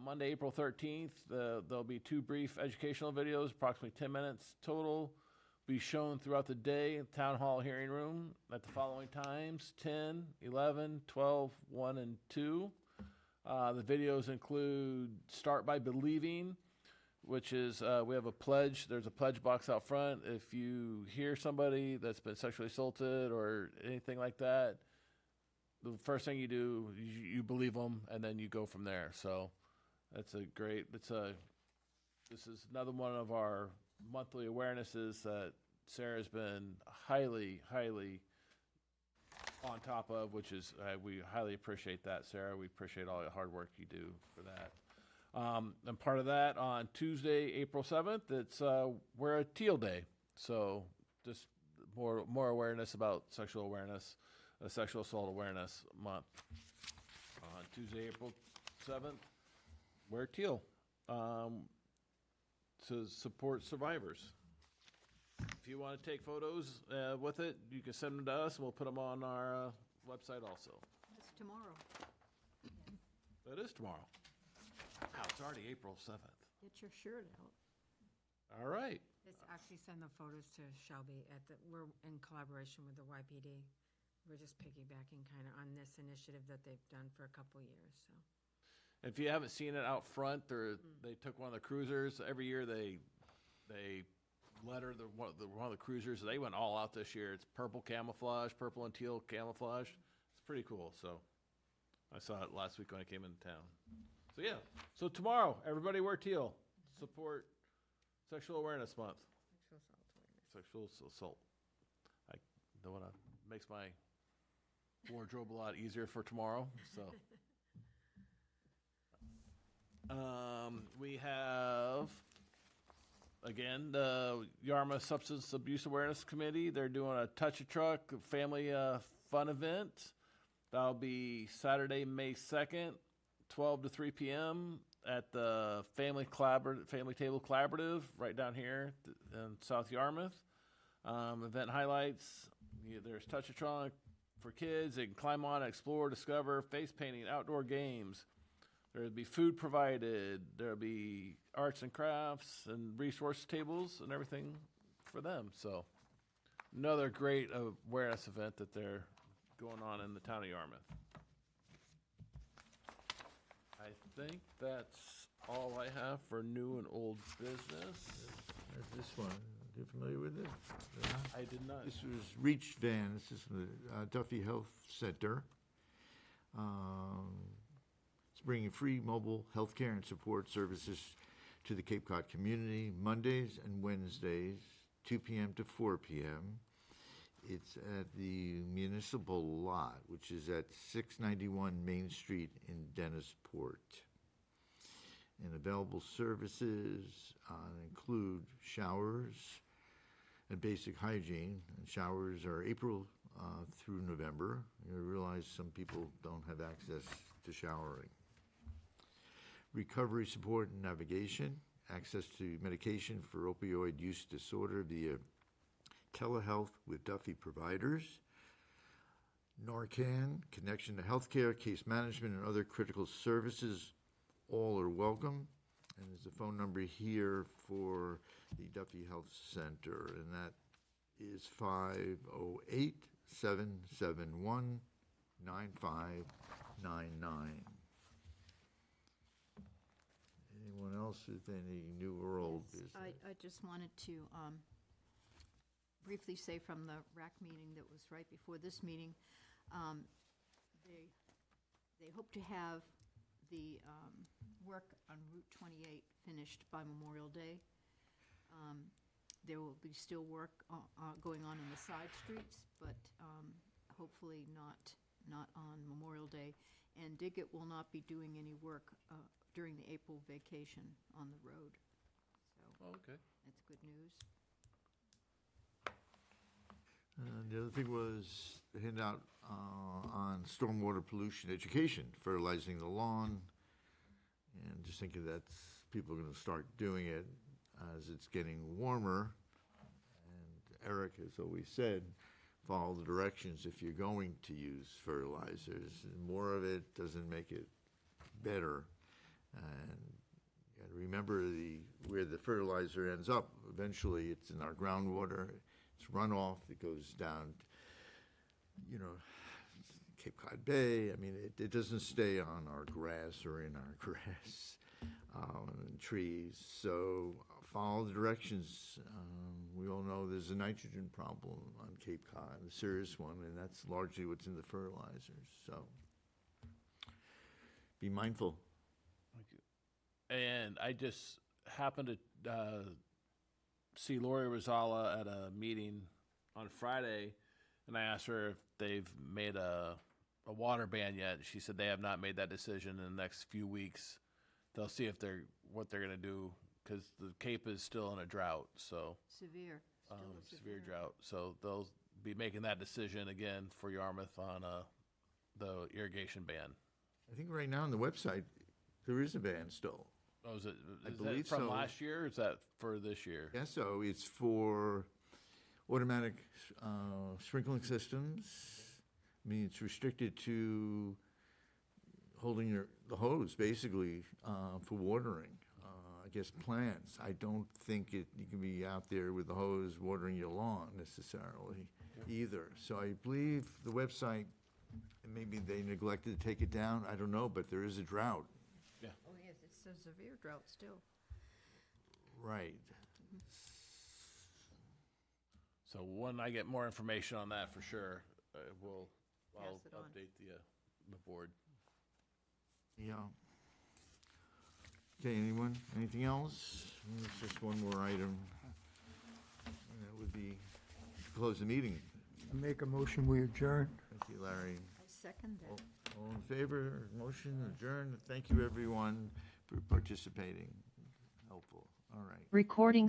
Monday, April 13th, there'll be 2 brief educational videos, approximately 10 minutes total, be shown throughout the day in the Town Hall hearing room at the following times: 10, 11, 12, 1, and 2. The videos include Start by Believing, which is, we have a pledge. There's a pledge box out front. If you hear somebody that's been sexually assaulted or anything like that, the first thing you do, you believe them, and then you go from there. So that's a great, this is another one of our monthly awarenesses that Sarah's been highly, highly on top of, which is, we highly appreciate that, Sarah. We appreciate all the hard work you do for that. And part of that, on Tuesday, April 7th, it's we're a Teal Day. So just more awareness about sexual awareness, Sexual Assault Awareness Month. On Tuesday, April 7th, wear teal to support survivors. If you want to take photos with it, you can send them to us, and we'll put them on our website also. It's tomorrow. That is tomorrow. Wow, it's already April 7th. Get your shirt out. All right. Just actually send the photos to Shelby we're in collaboration with the YPD. We're just piggybacking kind of on this initiative that they've done for a couple years, so. If you haven't seen it out front, they took one of the cruisers. Every year they letter one of the cruisers. They went all out this year. It's purple camouflage, purple and teal camouflage. It's pretty cool. So I saw it last week when I came into town. So yeah. So tomorrow, everybody wear teal. Support Sexual Awareness Month. Sexual assault. I know what makes my wardrobe a lot easier for tomorrow. So. We have, again, the Yarmouth Substance Abuse Awareness Committee. They're doing a Touch a Truck family fun event. That'll be Saturday, May 2nd, 12 to 3 p.m. at the Family Table Collaborative right down here in South Yarmouth. Event highlights, there's Touch a Truck for kids. They can climb on, explore, discover, face painting, outdoor games. There'll be food provided. There'll be arts and crafts and resource tables and everything for them. So another great awareness event that they're going on in the town of Yarmouth. I think that's all I have for new and old business. There's this one. You familiar with it? I did not. This was Reach Van. This is from the Duffy Health Center. It's bringing free mobile health care and support services to the Cape Cod community Mondays and Wednesdays, 2 p.m. to 4 p.m. It's at the municipal lot, which is at 691 Main Street in Dennisport. And available services include showers and basic hygiene. And showers are April through November. You realize some people don't have access to showering. Recovery support and navigation, access to medication for opioid use disorder via telehealth with Duffy providers. Narcan, connection to healthcare, case management, and other critical services. All are welcome. And there's a phone number here for the Duffy Health Center, and that is 508-771-9599. Anyone else with any new or old business? I just wanted to briefly say from the RAC meeting that was right before this meeting, they hope to have the work on Route 28 finished by Memorial Day. There will be still work going on in the side streets, but hopefully not on Memorial Day. And Diggett will not be doing any work during the April vacation on the road. So Okay. that's good news. The other thing was the handout on stormwater pollution education, fertilizing the lawn. And just thinking that's, people are going to start doing it as it's getting warmer. And Eric has always said, follow the directions if you're going to use fertilizers. More of it doesn't make it better. And you gotta remember where the fertilizer ends up. Eventually, it's in our groundwater. It's runoff that goes down, Cape Cod Bay. I mean, it doesn't stay on our grass or in our grass and trees. So follow the directions. We all know there's a nitrogen problem on Cape Cod, a serious one, and that's largely what's in the fertilizers. So be mindful. Thank you. And I just happened to see Lori Rosala at a meeting on Friday, and I asked her if they've made a water ban yet. She said they have not made that decision. In the next few weeks, they'll see what they're going to do, because the Cape is still in a drought. So Severe. Still a severe drought. So they'll be making that decision again for Yarmouth on the irrigation ban. I think right now on the website, there is a ban still. Oh, is I that believe from so. last year, or is that for this year? Yeah, so it's for automatic sprinkling systems. I mean, it's restricted to holding the hose, basically, for watering, I guess, plants. I don't think you can be out there with the hose watering your lawn necessarily either. So I believe the website, and maybe they neglected to take it down, I don't know, but there is a drought. Yeah. Oh, yes, it's a severe drought still. Right. So when I get more information on that, for sure, I'll Pass it on. update the board. Yeah. Okay, anyone? Anything else? There's just one more item. And that would be to close the meeting. Make a motion, we adjourn. Thank you, Larry. I second that. All in favor? Motion adjourned. Thank you, everyone, for participating. Helpful. All right. Recording